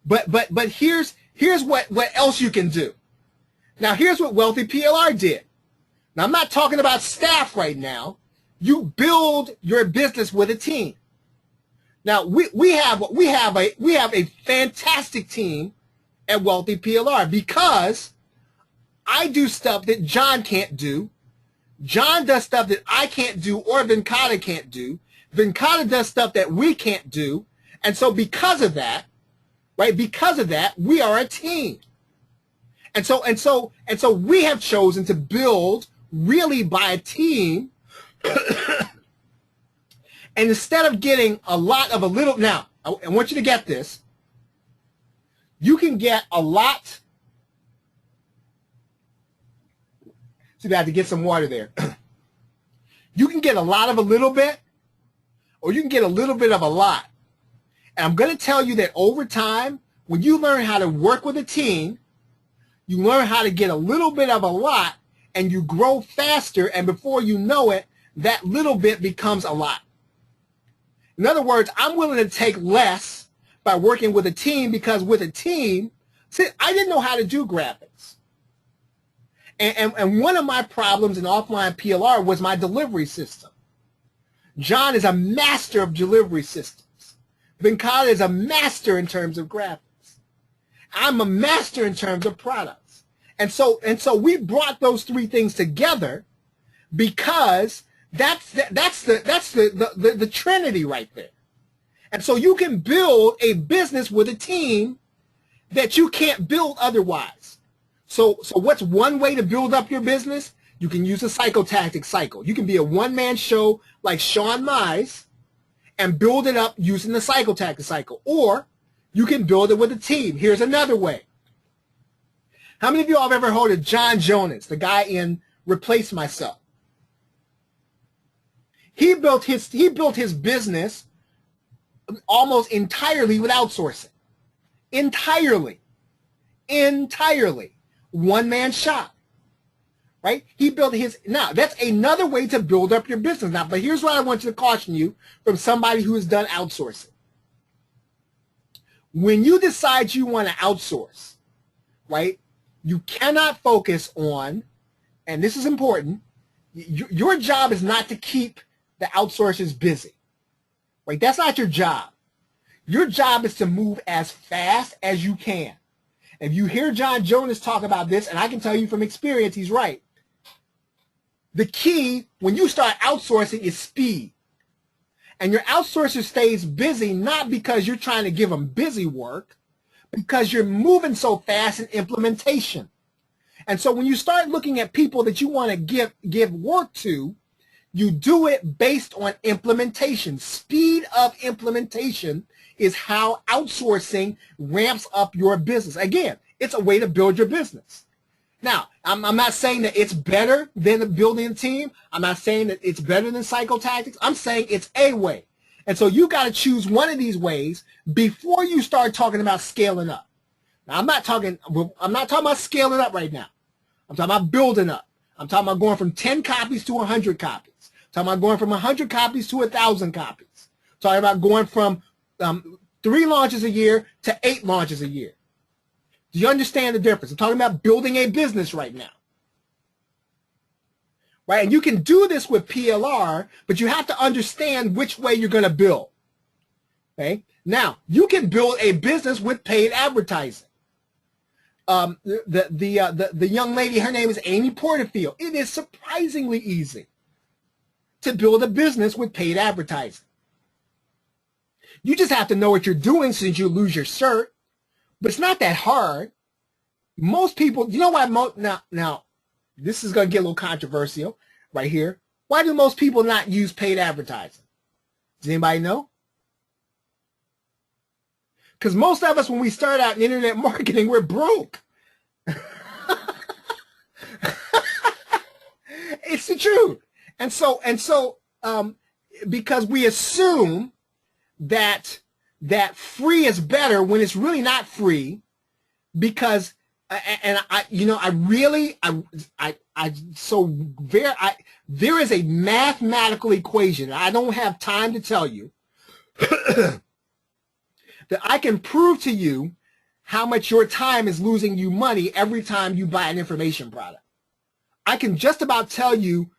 Speaker 1: but here's what else you can do. Now here's what Wealthy PLR did. Now I'm not talking about staff right now. You build your business with a team. Now we have a fantastic team at Wealthy PLR because I do stuff that John can't do. John does stuff that I can't do or Venkata can't do. Venkata does stuff that we can't do. And so because of that, right, we are a team. And so we have chosen to build really by a team. And instead of getting a lot of a little, now, I want you to get this. You can get a lot. See, I had to get some water there. You can get a lot of a little bit, or you can get a little bit of a lot. And I'm going to tell you that over time, when you learn how to work with a team, you learn how to get a little bit of a lot, and you grow faster, and before you know it, that little bit becomes a lot. In other words, I'm willing to take less by working with a team because with a team, see, I didn't know how to do graphics. And one of my problems in offline PLR was my delivery system. John is a master of delivery systems. Venkata is a master in terms of graphics. I'm a master in terms of products. And so we brought those three things together because that's the trinity right there. And so you can build a business with a team that you can't build otherwise. So what's one way to build up your business? You can use a psychotactic cycle. You can be a one-man show like Sean Meyers and build it up using the psychotactic cycle. Or you can build it with a team. Here's another way. How many of you have ever heard of John Jonas, the guy in Replace Myself? He built his business almost entirely with outsourcing. Entirely. One-man shop. Right? He built his, now that's another way to build up your business. Now, but here's what I want you to caution you from somebody who has done outsourcing. When you decide you want to outsource, right, you cannot focus on, and this is important, your job is not to keep the outsourcers busy. Right? That's not your job. Your job is to move as fast as you can. If you hear John Jonas talk about this, and I can tell you from experience, he's right. The key when you start outsourcing is speed. And your outsourcer stays busy not because you're trying to give them busy work, because you're moving so fast in implementation. And so when you start looking at people that you want to give work to, you do it based on implementation. Speed of implementation is how outsourcing ramps up your business. Again, it's a way to build your business. Now, I'm not saying that it's better than building a team. I'm not saying that it's better than psychotactics. I'm saying it's a way. And so you got to choose one of these ways before you start talking about scaling up. Now, I'm not talking about scaling up right now. I'm talking about building up. I'm talking about going from 10 copies to 100 copies. I'm talking about going from 100 copies to 1,000 copies. I'm talking about going from 3 launches a year to 8 launches a year. Do you understand the difference? I'm talking about building a business right now. Right? And you can do this with PLR, but you have to understand which way you're going to build. Okay? Now, you can build a business with paid advertising. the young lady, her name is Amy Porterfield. It is surprisingly easy to build a business with paid advertising. You just have to know what you're doing since you lose your cert, but it's not that hard. Most people, you know why? Now, this is going to get a little controversial right here. Why do most people not use paid advertising? Does anybody know? Because most of us, when we start out in internet marketing, we're broke. It's the truth. And so, because we assume that free is better when it's really not free, because, and there is a mathematical equation. I don't have time to tell you that I can prove to you how much your time is losing you money every time you buy an information product. I can just about tell you,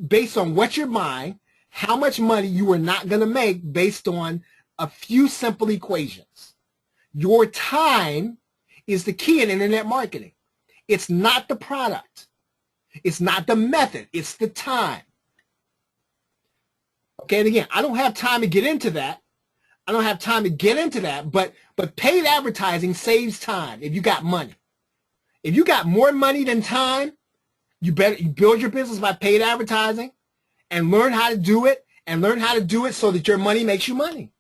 Speaker 1: based on what you're buying, how much money you are not going to make based on a few simple equations. Your time is the key in internet marketing. It's not the product. It's not the method. It's the time. Okay, and again, I don't have time to get into that. But paid advertising saves time if you got money. If you got more money than time, you build your business by paid advertising and learn how to do it, so that your money makes you money.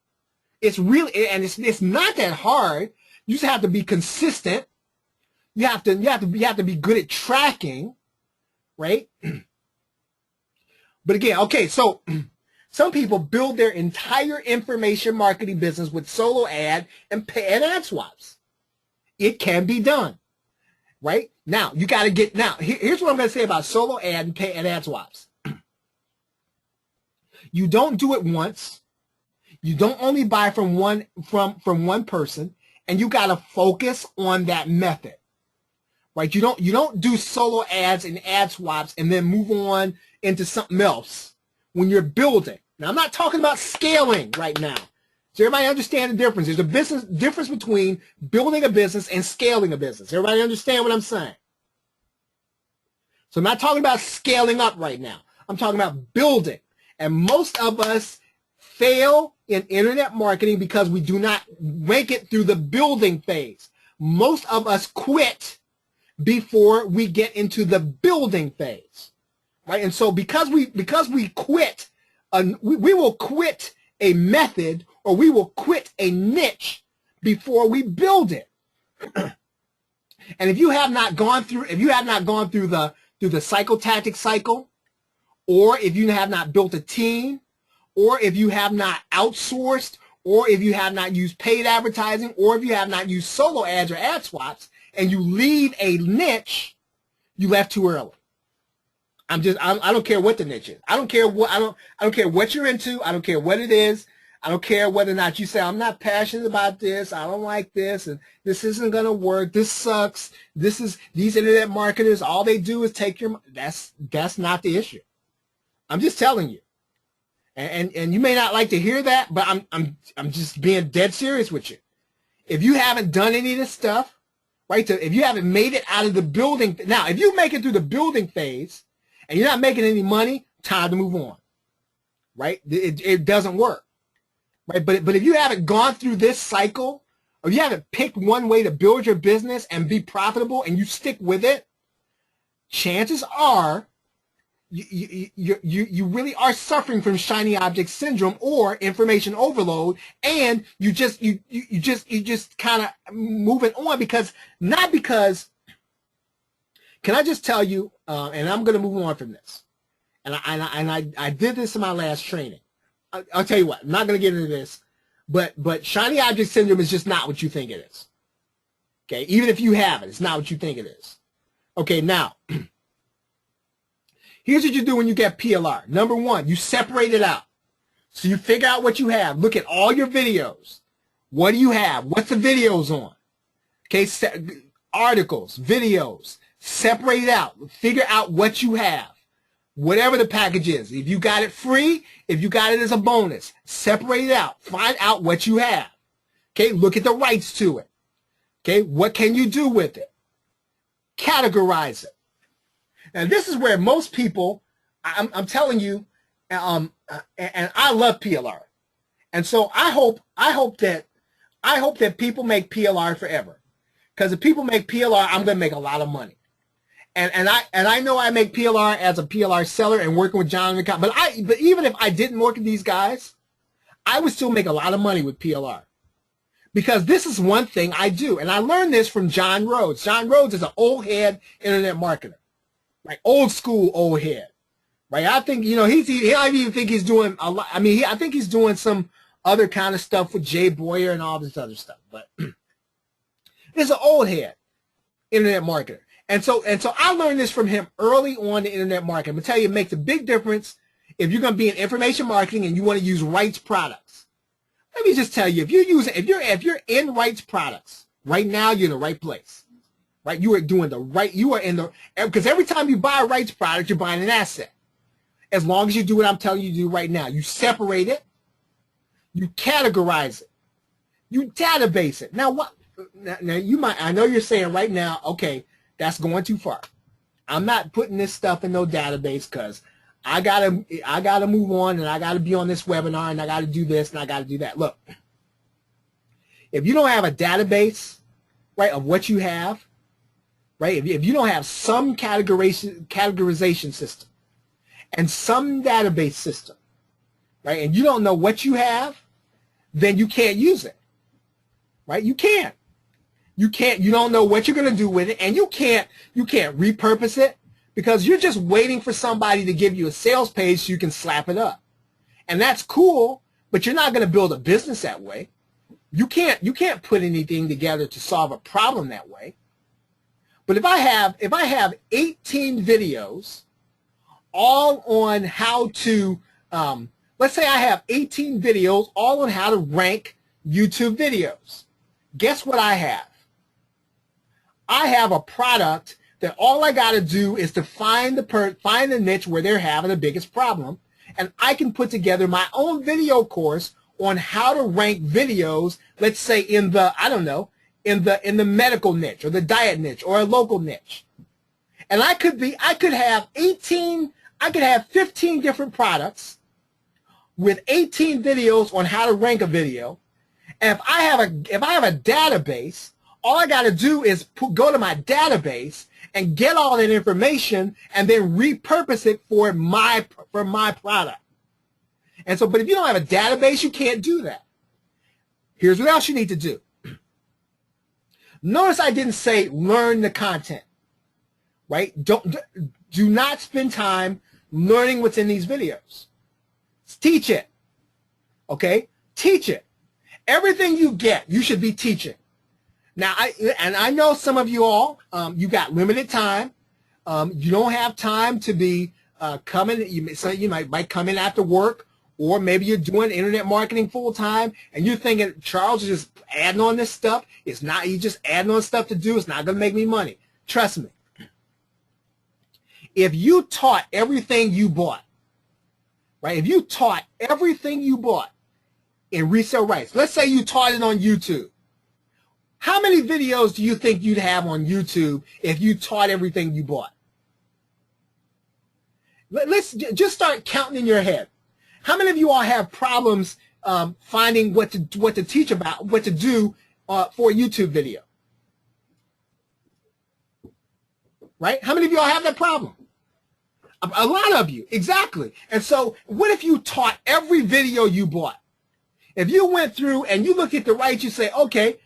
Speaker 1: It's really, and it's not that hard. You just have to be consistent. You have to be good at tracking, right? But again, okay, so some people build their entire information marketing business with solo ad and ad swaps. It can be done, right? Now, you got to get, here's what I'm going to say about solo ad and ad swaps. You don't do it once. You don't only buy from one person, and you got to focus on that method, right? You don't do solo ads and ad swaps and then move on into something else when you're building. Now, I'm not talking about scaling right now. So everybody understand the difference. There's a difference between building a business and scaling a business. Everybody understand what I'm saying? So I'm not talking about scaling up right now. I'm talking about building. And most of us fail in internet marketing because we do not make it through the building phase. Most of us quit before we get into the building phase, right? And so because we quit, we will quit a method, or we will quit a niche before we build it. And if you have not gone through the psychotactic cycle, or if you have not built a team, or if you have not outsourced, or if you have not used paid advertising, or if you have not used solo ads or ad swaps, and you leave a niche, you left too early. I don't care what the niche is. I don't care what you're into. I don't care what it is. I don't care whether or not you say, I'm not passionate about this. I don't like this. And this isn't going to work. This sucks. These internet marketers, all they do is take your money. That's not the issue. I'm just telling you. And you may not like to hear that, but I'm just being dead serious with you. If you haven't done any of this stuff, right? So if you haven't made it out of the building, now if you make it through the building phase and you're not making any money, time to move on, right? It doesn't work, right? But if you haven't gone through this cycle, or you haven't picked one way to build your business and be profitable, and you stick with it, chances are you really are suffering from shiny object syndrome or information overload, and you just kind of moving on because can I just tell you, and I'm going to move on from this, and I did this in my last training. I'll tell you what, I'm not going to get into this, but shiny object syndrome is just not what you think it is. Okay, even if you have it, it's not what you think it is. Okay, now. Here's what you do when you get PLR. Number one, you separate it out. So you figure out what you have. Look at all your videos. What do you have? What's the videos on? Okay, articles, videos. Separate it out. Figure out what you have. Whatever the package is. If you got it free, if you got it as a bonus, separate it out. Find out what you have. Okay, look at the rights to it. Okay, what can you do with it? Categorize it. Now, this is where most people, I'm telling you, and I love PLR, and so I hope that people make PLR forever, because if people make PLR, I'm going to make a lot of money, and I know I make PLR as a PLR seller and working with John and but even if I didn't work with these guys, I would still make a lot of money with PLR. Because this is one thing I do, and I learned this from John Rhodes. John Rhodes is an old head internet marketer, like old school old head, right? I think, you know, I even think he's doing a lot. I mean, I think he's doing some other kind of stuff with Jay Boyer and all this other stuff, but it's an old head internet marketer. And so I learned this from him early on in internet marketing. I'm gonna tell you, it makes a big difference if you're gonna be in information marketing and you want to use rights products. Let me just tell you, if you're in rights products right now, you're in the right place, right? You are doing the right. You are in the, because every time you buy a rights product, you're buying an asset. As long as you do what I'm telling you to do right now, you separate it, you categorize it, you database it. Now what? Now you might. I know you're saying right now, okay, that's going too far. I'm not putting this stuff in no database because I gotta move on, and I gotta be on this webinar, and I gotta do this, and I gotta do that. Look, if you don't have a database, right, of what you have, right, if you don't have some categorization system and some database system, right, and you don't know what you have, then you can't use it, right? You can't. You don't know what you're gonna do with it, and you can't repurpose it. Because you're just waiting for somebody to give you a sales page so you can slap it up. And that's cool, but you're not going to build a business that way. You can't put anything together to solve a problem that way. But if I have 18 videos all on how to, let's say I have 18 videos all on how to rank YouTube videos. Guess what I have? I have a product that all I got to do is to find the niche where they're having the biggest problem, and I can put together my own video course on how to rank videos, let's say in the, I don't know, in the medical niche or the diet niche or a local niche. And I could have 15 different products with 18 videos on how to rank a video. And if I have a database, all I got to do is go to my database and get all that information and then repurpose it for my product. And so, but if you don't have a database, you can't do that. Here's what else you need to do. Notice I didn't say learn the content, right? Do not spend time learning what's in these videos. Teach it, okay? Teach it. Everything you get, you should be teaching. Now, I know some of you all, you got limited time. You don't have time to be coming. You might come in after work, or maybe you're doing internet marketing full time, and you're thinking Charles is just adding on this stuff. It's not. He's just adding on stuff to do. It's not going to make me money. Trust me. If you taught everything you bought, right? If you taught everything you bought in resale rights, let's say you taught it on YouTube. How many videos do you think you'd have on YouTube if you taught everything you bought? Let's just start counting in your head. How many of you all have problems finding what to teach about, what to do for a YouTube video? Right? How many of you all have that problem? A lot of you, exactly. And so what if you taught every video you bought? If you went through and you look at the rights, you say, okay,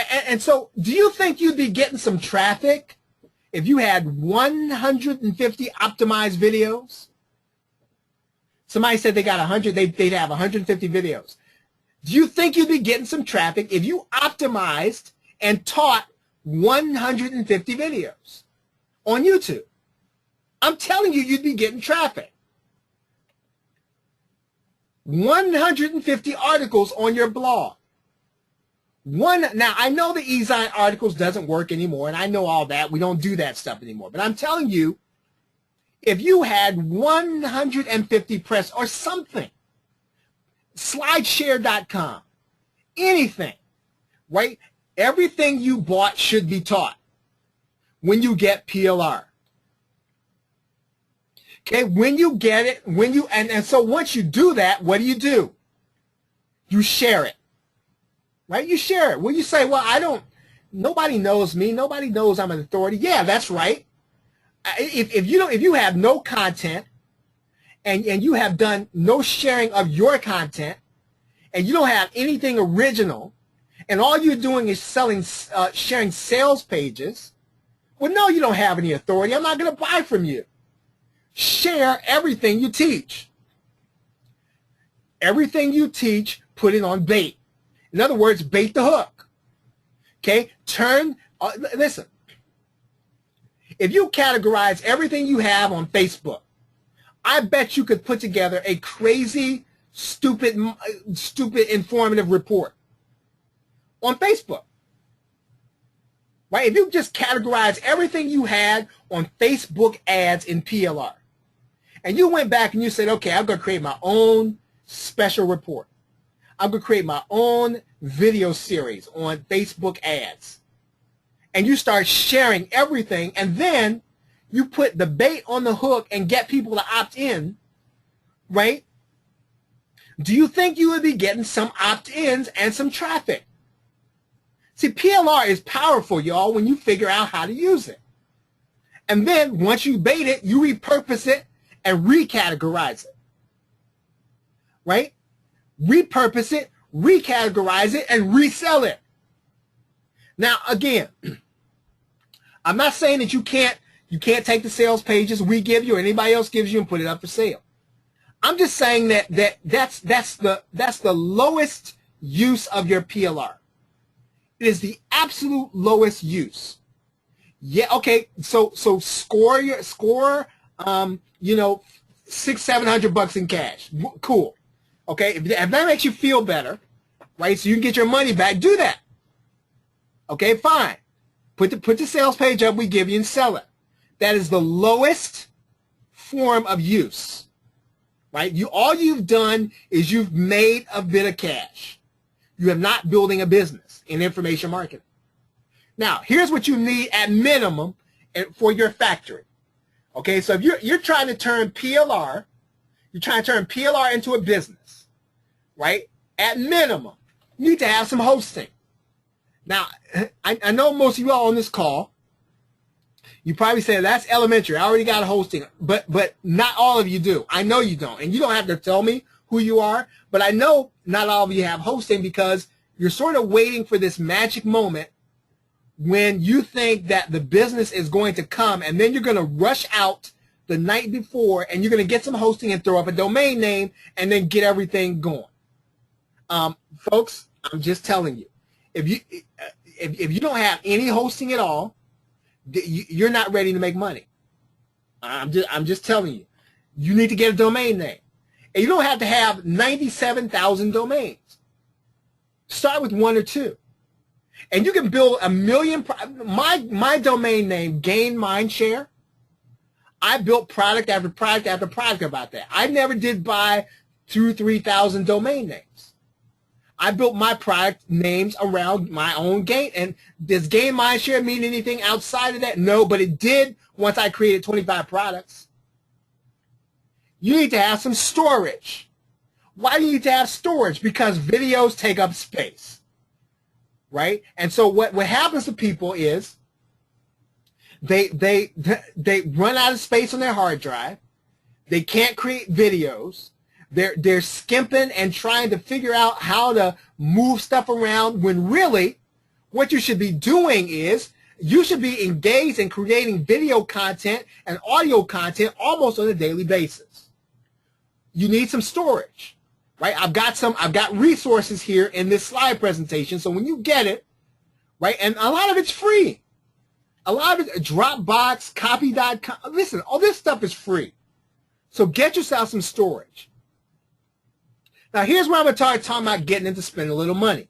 Speaker 1: and so do you think you'd be getting some traffic if you had 150 optimized videos? Somebody said they got 100, they'd have 150 videos. Do you think you'd be getting some traffic if you optimized and taught 150 videos on YouTube? I'm telling you, you'd be getting traffic. 150 articles on your blog. Now, I know the e-zine articles doesn't work anymore, and I know all that. We don't do that stuff anymore. But I'm telling you, if you had 150 press or something, slideshare.com, anything, right? Everything you bought should be taught when you get PLR. Okay, when you get it, and so once you do that, what do? You share it, right? You share it. When you say, well, nobody knows me, nobody knows I'm an authority. Yeah, that's right. If you have no content and you have done no sharing of your content and you don't have anything original and all you're doing is sharing sales pages, well, no, you don't have any authority. I'm not going to buy from you. Share everything you teach. Everything you teach, put it on bait. In other words, bait the hook. Okay? Listen. If you categorize everything you have on Facebook, I bet you could put together a crazy, stupid, informative report on Facebook. Right? If you just categorize everything you had on Facebook ads in PLR, and you went back and you said, okay, I'm going to create my own special report. I'm going to create my own video series on Facebook ads. And you start sharing everything, and then you put the bait on the hook and get people to opt in, right? Do you think you would be getting some opt-ins and some traffic? See, PLR is powerful, y'all, when you figure out how to use it. And then once you bait it, you repurpose it and recategorize it, right? Repurpose it, recategorize it, and resell it. Now, again, I'm not saying that you can't take the sales pages we give you or anybody else gives you and put it up for sale. I'm just saying that's the lowest use of your PLR. It is the absolute lowest use. Yeah, okay. So score $600-700 in cash. Cool. Okay, if that makes you feel better, right? So you can get your money back. Do that. Okay, fine. Put the sales page up we give you and sell it. That is the lowest form of use, right? All you've done is you've made a bit of cash. You have not building a business in information marketing. Now, here's what you need at minimum for your factory. Okay, so if you're trying to turn PLR, into a business, right? At minimum, you need to have some hosting. Now, I know most of you all on this call, you probably say, that's elementary. I already got hosting. But not all of you do. I know you don't. And you don't have to tell me who you are. But I know not all of you have hosting because you're sort of waiting for this magic moment when you think that the business is going to come. And then you're going to rush out the night before and you're going to get some hosting and throw up a domain name and then get everything going. Folks, I'm just telling you. If you don't have any hosting at all, you're not ready to make money. I'm just telling you. You need to get a domain name. And you don't have to have 97,000 domains. Start with 1 or 2. And you can build a million. My domain name gained mind share. I built product after product after product about that. I never did buy 2,000-3,000 domain names. I built my product names around my own gain. And does gain mind share mean anything outside of that? No, but it did once I created 25 products. You need to have some storage. Why do you need to have storage? Because videos take up space, right? And so what happens to people is they run out of space on their hard drive. They can't create videos. They're skimping and trying to figure out how to move stuff around when really what you should be doing is you should be engaged in creating video content and audio content almost on a daily basis. You need some storage, right? I've got resources here in this slide presentation. So when you get it, right, and a lot of it's free. A lot of it, Dropbox, copy.com. Listen, all this stuff is free. So get yourself some storage. Now, here's where I'm going to start talking about getting into spending a little money.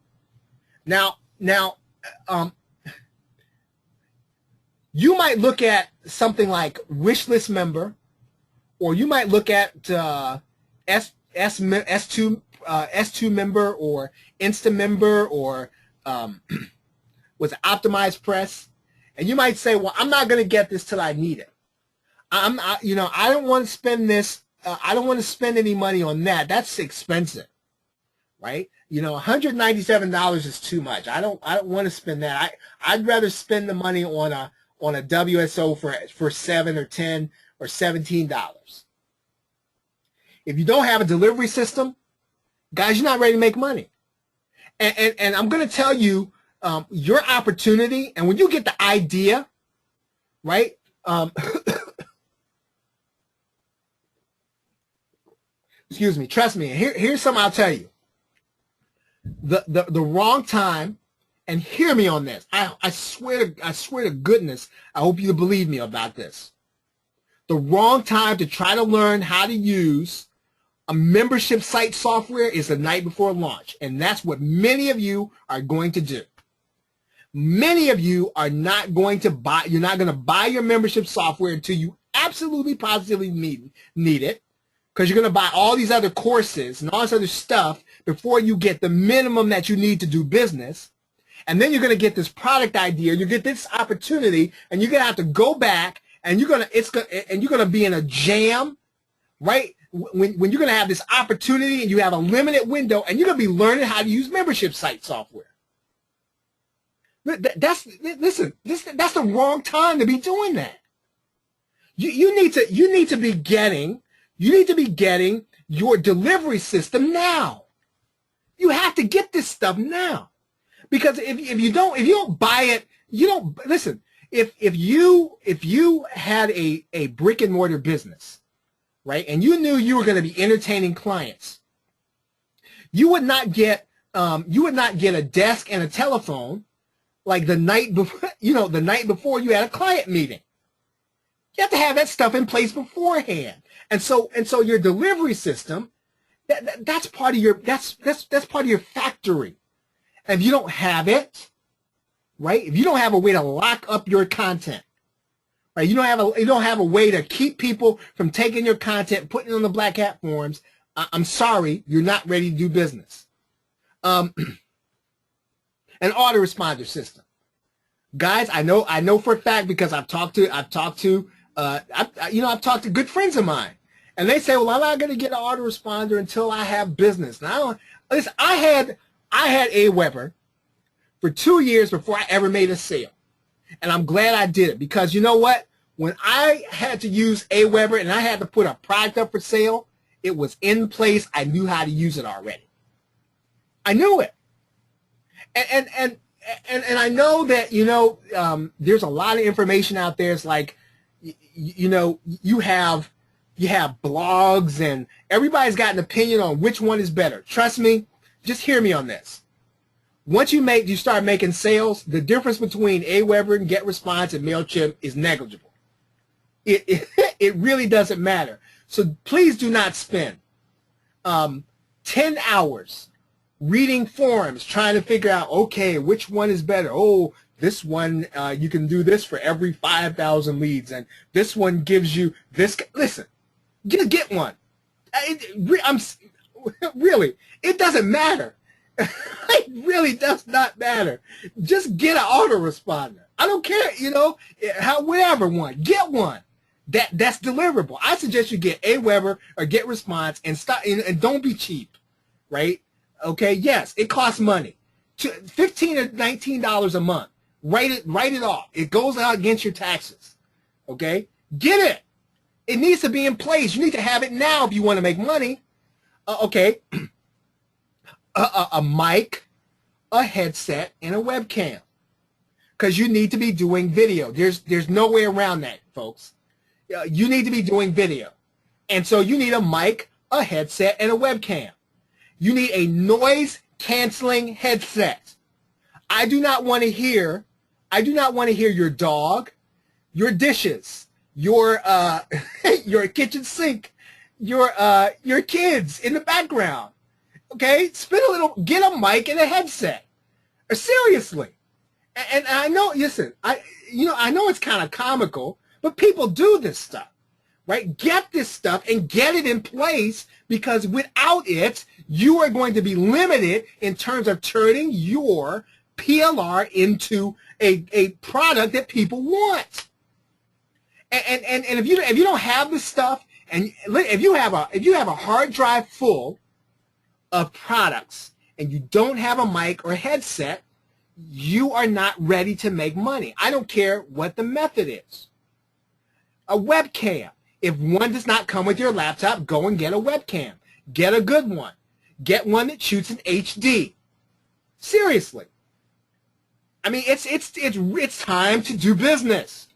Speaker 1: Now, you might look at something like Wishlist Member, or you might look at S2 Member, or Insta Member, or was optimized press. And you might say, well, I'm not going to get this till I need it. I don't want to spend this. I don't want to spend any money on that. That's expensive, right? $197 is too much. I don't want to spend that. I'd rather spend the money on a WSO for $7 or $10 or $17. If you don't have a delivery system, guys, you're not ready to make money. And I'm going to tell you your opportunity. And when you get the idea, right? Excuse me. Trust me. Here's something I'll tell you. The wrong time, and hear me on this. I swear to goodness, I hope you believe me about this. The wrong time to try to learn how to use a membership site software is the night before launch, and that's what many of you are going to do. Many of you are not going to buy. You're not going to buy your membership software until you absolutely positively need it, because you're going to buy all these other courses and all this other stuff before you get the minimum that you need to do business. And then you're going to get this product idea, you get this opportunity, and you're going to have to go back, and you're going to be in a jam, right? When you're going to have this opportunity and you have a limited window, and you're going to be learning how to use membership site software. That's the wrong time to be doing that. You need to be getting your delivery system now. You have to get this stuff now, because if you don't buy it, you don't listen. If you had a brick and mortar business, right, and you knew you were going to be entertaining clients, you would not get a desk and a telephone like the night before, the night before you had a client meeting. You have to have that stuff in place beforehand. And so your delivery system, that's part of your part of your factory. And if you don't have it, right? If you don't have a way to lock up your content, right? You don't have a way to keep people from taking your content, putting it on the black hat forums. I'm sorry, you're not ready to do business. An autoresponder system, guys. I know for a fact, because I've talked to good friends of mine, and they say, well, I'm not going to get an autoresponder until I have business. Now, listen, I had AWeber for 2 years before I ever made a sale, and I'm glad I did it, because you know what? When I had to use AWeber and I had to put a product up for sale, it was in place. I knew how to use it already. I knew it. And I know that, there's a lot of information out there. It's like, you have blogs, and everybody's got an opinion on which one is better. Trust me, just hear me on this. Once you start making sales, the difference between AWeber and GetResponse and MailChimp is negligible. It really doesn't matter. So please do not spend 10 hours reading forums trying to figure out, okay, which one is better. Oh, this one, you can do this for every 5,000 leads, and this one gives you this. Listen, get one. Really, it doesn't matter. It really does not matter. Just get an autoresponder. I don't care, whatever one. Get one that's deliverable. I suggest you get AWeber or GetResponse, and stop, and don't be cheap, right? Okay, yes, it costs money, $15 or $19 a month. Write it off. It goes out against your taxes. Okay, get it. It needs to be in place. You need to have it now if you want to make money. Okay, a mic, a headset, and a webcam, because you need to be doing video. There's no way around that, folks. You need to be doing video, and so you need a mic, a headset, and a webcam. You need a noise canceling headset. I do not want to hear your dog, your dishes, your your kitchen sink, your kids in the background. Okay, get a mic and a headset. Seriously. And I know, listen, I know it's kind of comical, but people do this stuff. Right? Get this stuff and get it in place, because without it, you are going to be limited in terms of turning your PLR into a product that people want. And if you don't have this stuff, and if you have a hard drive full of products and you don't have a mic or headset, you are not ready to make money. I don't care what the method is. A webcam. If one does not come with your laptop, go and get a webcam. Get a good one. Get one that shoots in HD. Seriously. I mean, it's time to do business.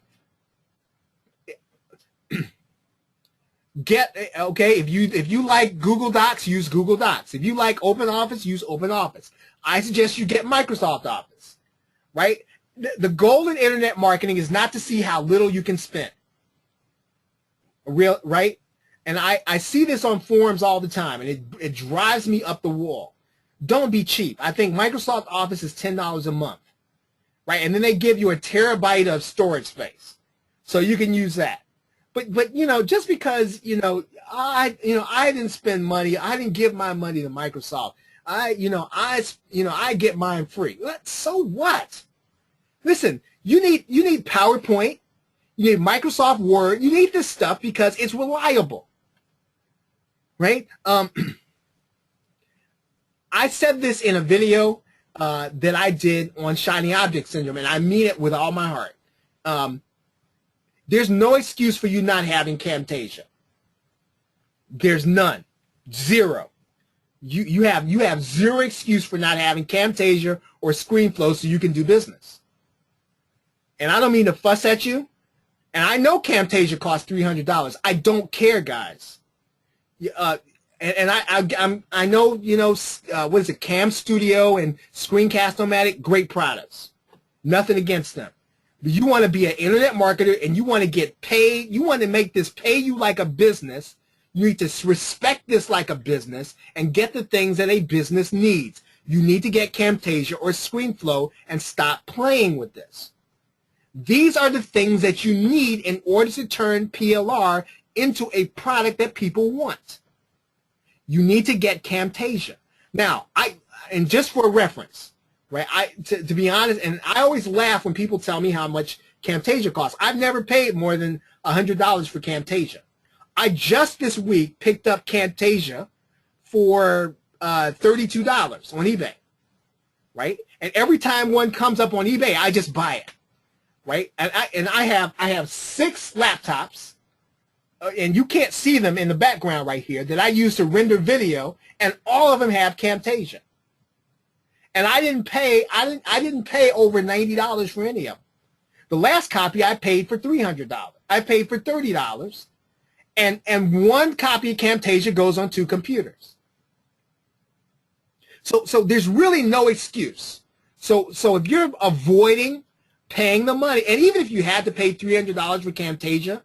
Speaker 1: If you like Google Docs, use Google Docs. If you like OpenOffice, use OpenOffice. I suggest you get Microsoft Office, right? The goal in internet marketing is not to see how little you can spend. Right? And I see this on forums all the time, and it drives me up the wall. Don't be cheap. I think Microsoft Office is $10 a month, right? And then they give you a terabyte of storage space, so you can use that. But you know, just because I didn't spend money, I didn't give my money to Microsoft. I get mine free. So what? Listen, you need PowerPoint, you need Microsoft Word, you need this stuff because it's reliable, right? I said this in a video that I did on shiny object syndrome, and I mean it with all my heart. There's no excuse for you not having Camtasia. There's none. Zero. You have zero excuse for not having Camtasia or ScreenFlow so you can do business. And I don't mean to fuss at you. And I know Camtasia costs $300. I don't care, guys. I know, what is it, Cam Studio and Screencast-O-Matic, great products. Nothing against them. But you want to be an internet marketer and you want to get paid. You want to make this pay you like a business. You need to respect this like a business and get the things that a business needs. You need to get Camtasia or ScreenFlow and stop playing with this. These are the things that you need in order to turn PLR into a product that people want. You need to get Camtasia. Now, and just for reference, right? To be honest, and I always laugh when people tell me how much Camtasia costs. I've never paid more than $100 for Camtasia. I just this week picked up Camtasia for $32 on eBay, right? And every time one comes up on eBay, I just buy it, right? And I have 6 laptops, and you can't see them in the background right here, that I use to render video, and all of them have Camtasia. And I didn't pay over $90 for any of them. The last copy I paid for $300. I paid for $30. And one copy of Camtasia goes on 2 computers. So there's really no excuse. So if you're avoiding paying the money, and even if you had to pay $300 for Camtasia,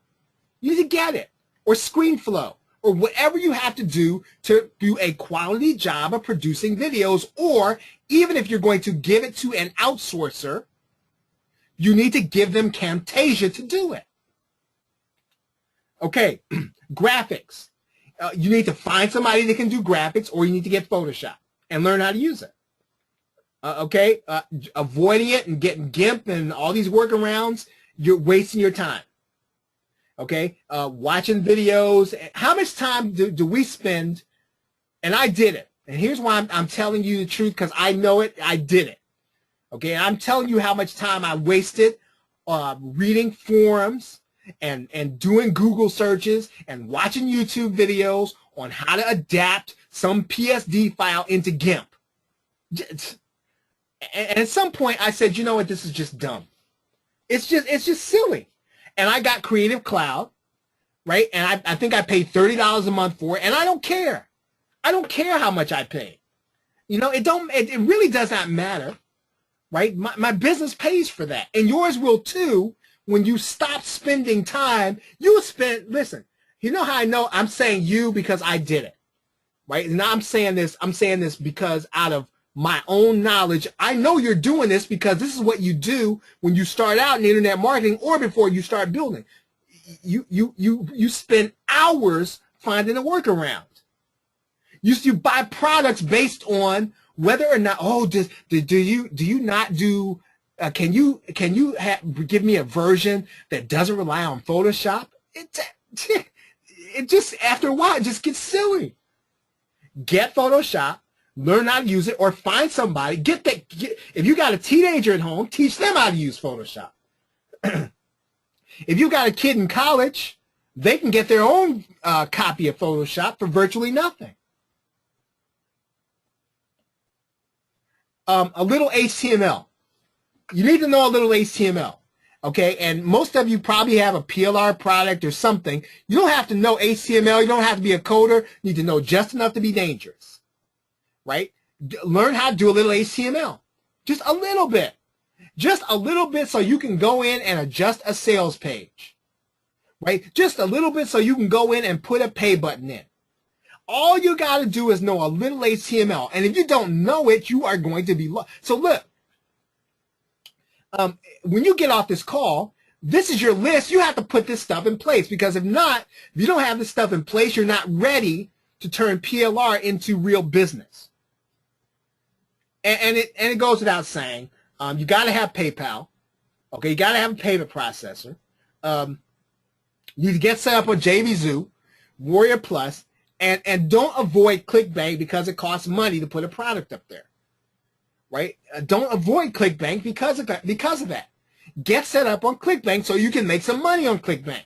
Speaker 1: you need to get it, or ScreenFlow, or whatever you have to do to do a quality job of producing videos. Or even if you're going to give it to an outsourcer, you need to give them Camtasia to do it. Okay, graphics. You need to find somebody that can do graphics, or you need to get Photoshop and learn how to use it. Avoiding it and getting GIMP and all these workarounds, you're wasting your time. Okay, watching videos. How much time do we spend? And I did it. And here's why I'm telling you the truth, because I know it. I did it. Okay, I'm telling you how much time I wasted reading forums and doing Google searches and watching YouTube videos on how to adapt some PSD file into GIMP. And at some point I said, you know what, this is just dumb. It's just silly. And I got Creative Cloud, right? And I think I paid $30 a month for it, and I don't care. I don't care how much I pay. It really does not matter, right? My business pays for that, and yours will too. When you stop spending time, listen, you know how I know I'm saying you, because I did it, right? And I'm saying this because out of my own knowledge, I know you're doing this because this is what you do when you start out in internet marketing, or before you start building. You spend hours finding a workaround. You buy products based on whether or not, oh, do you not do, can you give me a version that doesn't rely on Photoshop? It just, after a while, it just gets silly. Get Photoshop, learn how to use it, or find somebody, if you got a teenager at home, teach them how to use Photoshop. If you got a kid in college, they can get their own copy of Photoshop for virtually nothing. A little HTML. You need to know a little HTML. Okay, and most of you probably have a PLR product or something. You don't have to know HTML. You don't have to be a coder. You need to know just enough to be dangerous, right? Learn how to do a little HTML. Just a little bit. Just a little bit so you can go in and adjust a sales page, right? Just a little bit so you can go in and put a pay button in. All you got to do is know a little HTML. And if you don't know it, you are going to be lost. So look. When you get off this call, this is your list. You have to put this stuff in place, because if not, if you don't have this stuff in place, you're not ready to turn PLR into real business. And it goes without saying, you got to have PayPal. Okay, you got to have a payment processor. You need to get set up on JVZoo, Warrior Plus, and don't avoid ClickBank because it costs money to put a product up there. Right? Don't avoid ClickBank because of that. Get set up on ClickBank so you can make some money on ClickBank.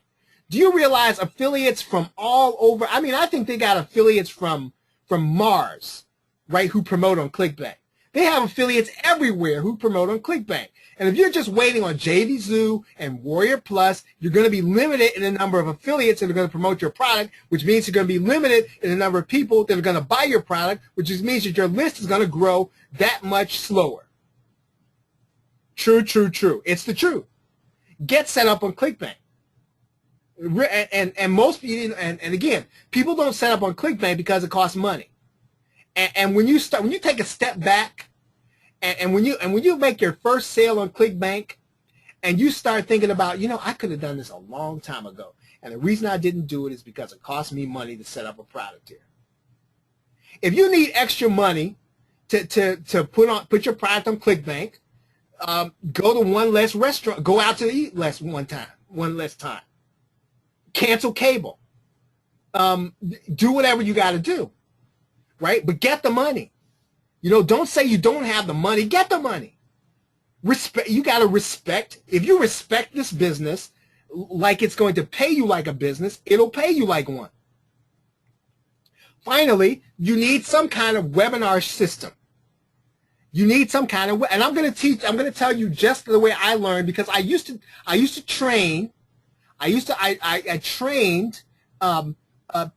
Speaker 1: Do you realize affiliates from all over? I mean, I think they got affiliates from Mars, right, who promote on ClickBank. They have affiliates everywhere who promote on ClickBank. And if you're just waiting on JVZoo and Warrior Plus, you're going to be limited in the number of affiliates that are going to promote your product, which means you're going to be limited in the number of people that are going to buy your product, which means that your list is going to grow that much slower. True, true, true. It's the truth. Get set up on ClickBank. And most people, and again, people don't set up on ClickBank because it costs money. And when you take a step back, and when you make your first sale on ClickBank, and you start thinking about, I could have done this a long time ago, and the reason I didn't do it is because it cost me money to set up a product here. If you need extra money to put your product on ClickBank, go to one less restaurant, go out to eat one less time, cancel cable, do whatever you got to do. Right? But get the money. Don't say you don't have the money. Get the money. Respect. You got to respect. If you respect this business like it's going to pay you like a business, it'll pay you like one. Finally, you need some kind of webinar system. You need some kind of, and I'm going to tell you just the way I learned, because I used to train. I trained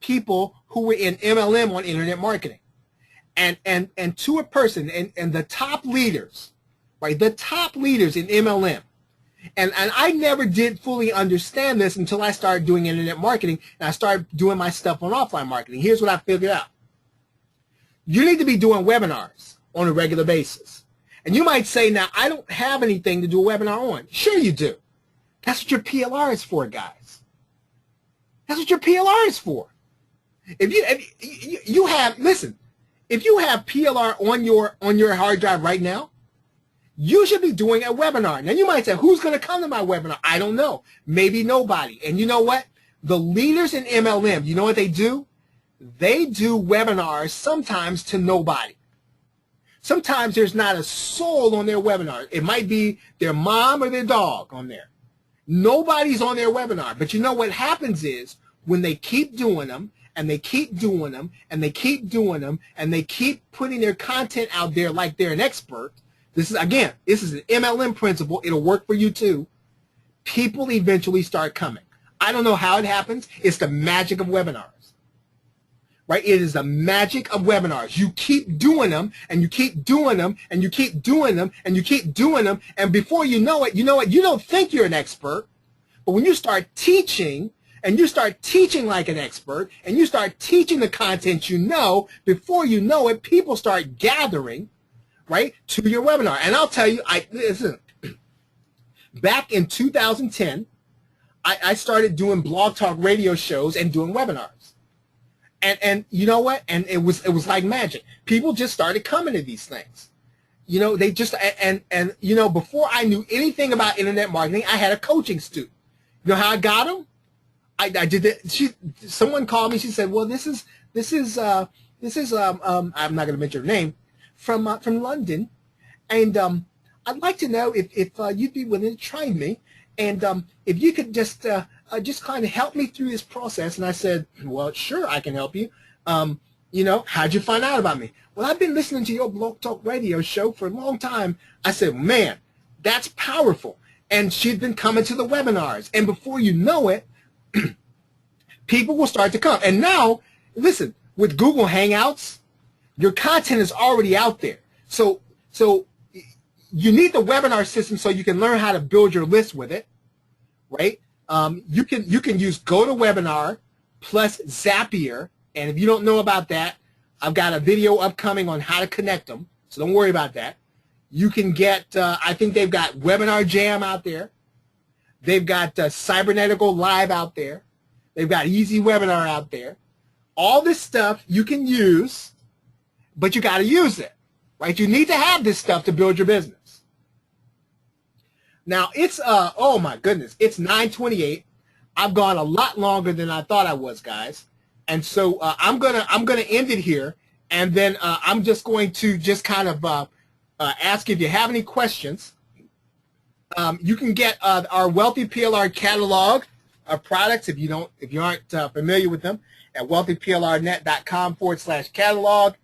Speaker 1: people who were in MLM on internet marketing, and to a person, and the top leaders, right? The top leaders in MLM, and I never did fully understand this until I started doing internet marketing and I started doing my stuff on offline marketing. Here's what I figured out: you need to be doing webinars on a regular basis. And you might say, now I don't have anything to do a webinar on. Sure you do. That's what your PLR is for, guys. That's what your PLR is for. If you have PLR on your hard drive right now, you should be doing a webinar. Now you might say, who's going to come to my webinar? I don't know. Maybe nobody. And you know what? The leaders in MLM, you know what they do? They do webinars sometimes to nobody. Sometimes there's not a soul on their webinar. It might be their mom or their dog on there. Nobody's on their webinar. But you know what happens is, when they keep doing them, and they keep doing them, and they keep doing them, and they keep putting their content out there like they're an expert, this is an MLM principle. It'll work for you too. People eventually start coming. I don't know how it happens. It's the magic of webinars. Right? It is the magic of webinars. You keep doing them, and you keep doing them, and you keep doing them, and you keep doing them, and before you know it, you don't think you're an expert, but when you start teaching, and you start teaching like an expert, and you start teaching the content before you know it, people start gathering, right, to your webinar. And I'll tell you, listen, back in 2010, I started doing blog talk radio shows and doing webinars. And you know what? And it was like magic. People just started coming to these things. You know, they just and you know, before I knew anything about internet marketing, I had a coaching student. You know how I got him? I did it. Someone called me. She said, "Well, this is I'm not going to mention her name, from London, and I'd like to know if you'd be willing to train me, and if you could just kind of help me through this process." And I said, "Well, sure, I can help you. You know, how'd you find out about me?" "Well, I've been listening to your Blog Talk Radio show for a long time." I said, "Man, that's powerful." And she'd been coming to the webinars, and before you know it, people will start to come. And now, listen, with Google Hangouts, your content is already out there. So you need the webinar system so you can learn how to build your list with it, right? You can use GoToWebinar plus Zapier, and if you don't know about that, I've got a video upcoming on how to connect them, so don't worry about that. You can get, I think they've got Webinar Jam out there. They've got Cybernetical Live out there. They've got Easy Webinar out there. All this stuff you can use, but you got to use it, right? You need to have this stuff to build your business. Now it's oh my goodness, it's 9:28. I've gone a lot longer than I thought I was, guys, and so I'm gonna end it here, and then I'm just going to just kind of ask if you have any questions. You can get our Wealthy PLR catalog of products if you aren't familiar with them at wealthyplrnet.com/catalog,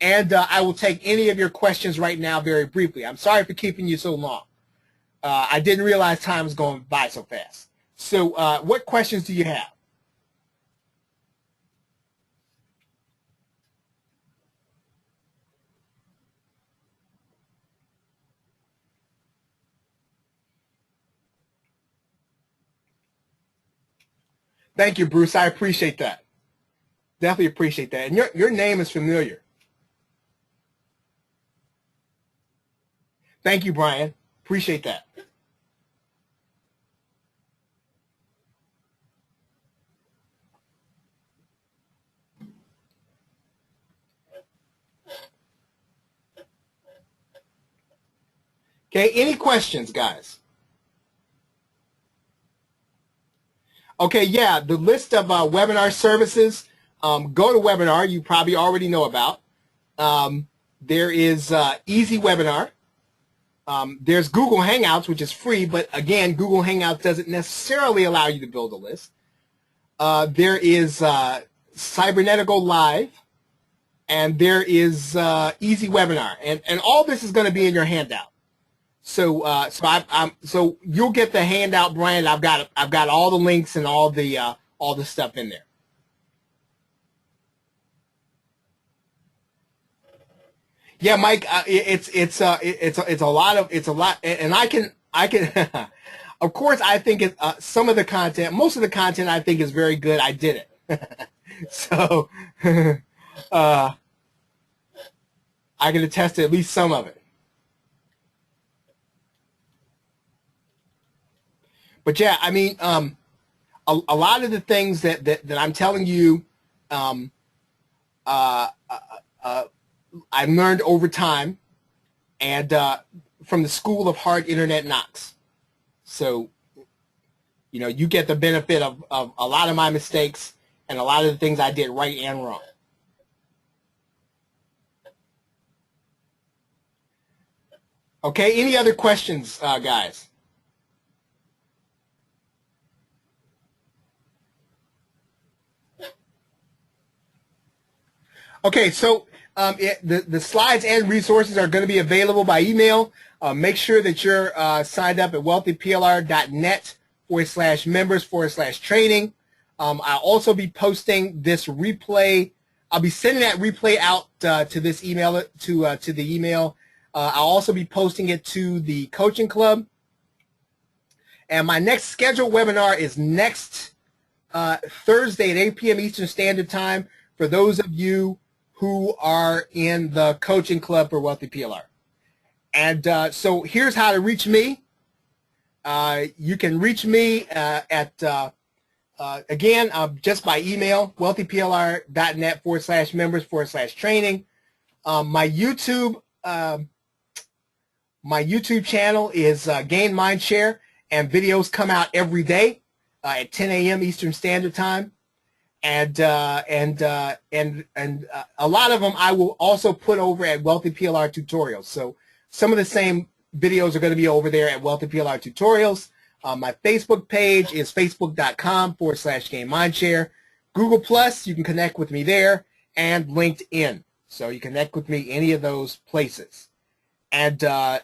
Speaker 1: and I will take any of your questions right now very briefly. I'm sorry for keeping you so long. I didn't realize time was going by so fast. So what questions do you have? Thank you, Bruce. I appreciate that. Definitely appreciate that. And your name is familiar. Thank you, Brian. Appreciate that. Okay, any questions, guys? Okay, yeah, the list of webinar services, GoToWebinar, you probably already know about. There is Easy Webinar. There's Google Hangouts, which is free, but again, Google Hangouts doesn't necessarily allow you to build a list. There is Cybernetical Live, and there is Easy Webinar, and all this is going to be in your handout. So so you'll get the handout, Brian. I've got all the links and all the stuff in there. Yeah, Mike, it's a lot, and I can of course I think some of the content, most of the content I think is very good. I did it, so I can attest to at least some of it. But yeah, I mean, a lot of the things that I'm telling you, I've learned over time, and from the School of Hard Internet Knocks. So, you know, you get the benefit of a lot of my mistakes and a lot of the things I did right and wrong. Okay, any other questions, guys? Okay, so the slides and resources are going to be available by email. Make sure that you're signed up at wealthyplr.net/members/training. I'll also be posting this replay. I'll be sending that replay out to this email to the email. I'll also be posting it to the coaching club. And my next scheduled webinar is next Thursday at 8 p.m. Eastern Standard Time for those of you who are in the coaching club for Wealthy PLR. And so here's how to reach me. You can reach me at again, just by email, wealthyplr.net/members/training. My YouTube channel is Gain Mindshare, and videos come out every day at 10 a.m. Eastern Standard Time. And a lot of them I will also put over at Wealthy PLR Tutorials. So some of the same videos are going to be over there at Wealthy PLR Tutorials. My Facebook page is facebook.com/GainMindshare. Google Plus, you can connect with me there, and LinkedIn. So you connect with me any of those places. And I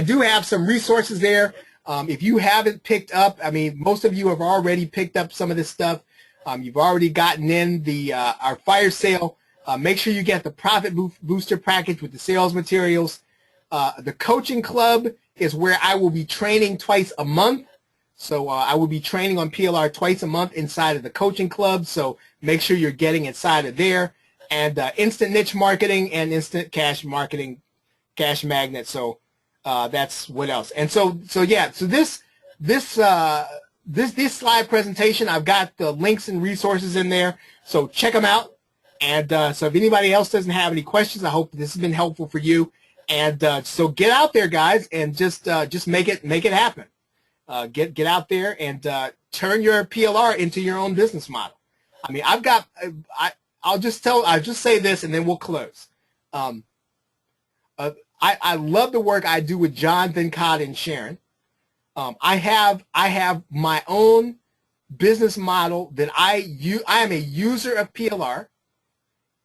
Speaker 1: do have some resources there. If you haven't picked up, I mean, most of you have already picked up some of this stuff. You've already gotten in our fire sale. Make sure you get the Profit Booster package with the sales materials. The coaching club is where I will be training twice a month. So I will be training on PLR twice a month inside of the coaching club. So make sure you're getting inside of there. And instant niche marketing and instant cash marketing, cash magnet. So that's what else. And so this slide presentation, I've got the links and resources in there. So check them out. And so if anybody else doesn't have any questions, I hope this has been helpful for you. And so get out there, guys, and just make it happen. Get out there and turn your PLR into your own business model. I mean, I'll just say this, and then we'll close. I love the work I do with John, Venkata, and Sharon. I have my own business model that I am a user of PLR.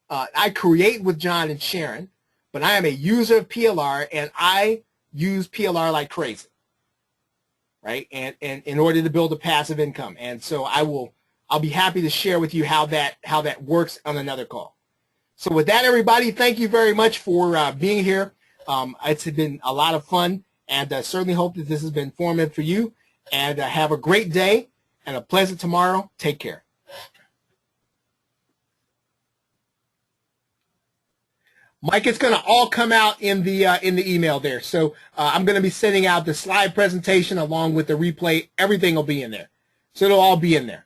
Speaker 1: I create with John and Sharon, but I am a user of PLR, and I use PLR like crazy, right? And in order to build a passive income. And so I'll be happy to share with you how that works on another call. So with that, everybody, thank you very much for being here. It's been a lot of fun, and I certainly hope that this has been informative for you. And have a great day and a pleasant tomorrow. Take care. Mike, it's going to all come out in the email there. So I'm going to be sending out the slide presentation along with the replay. Everything will be in there. So it'll all be in there.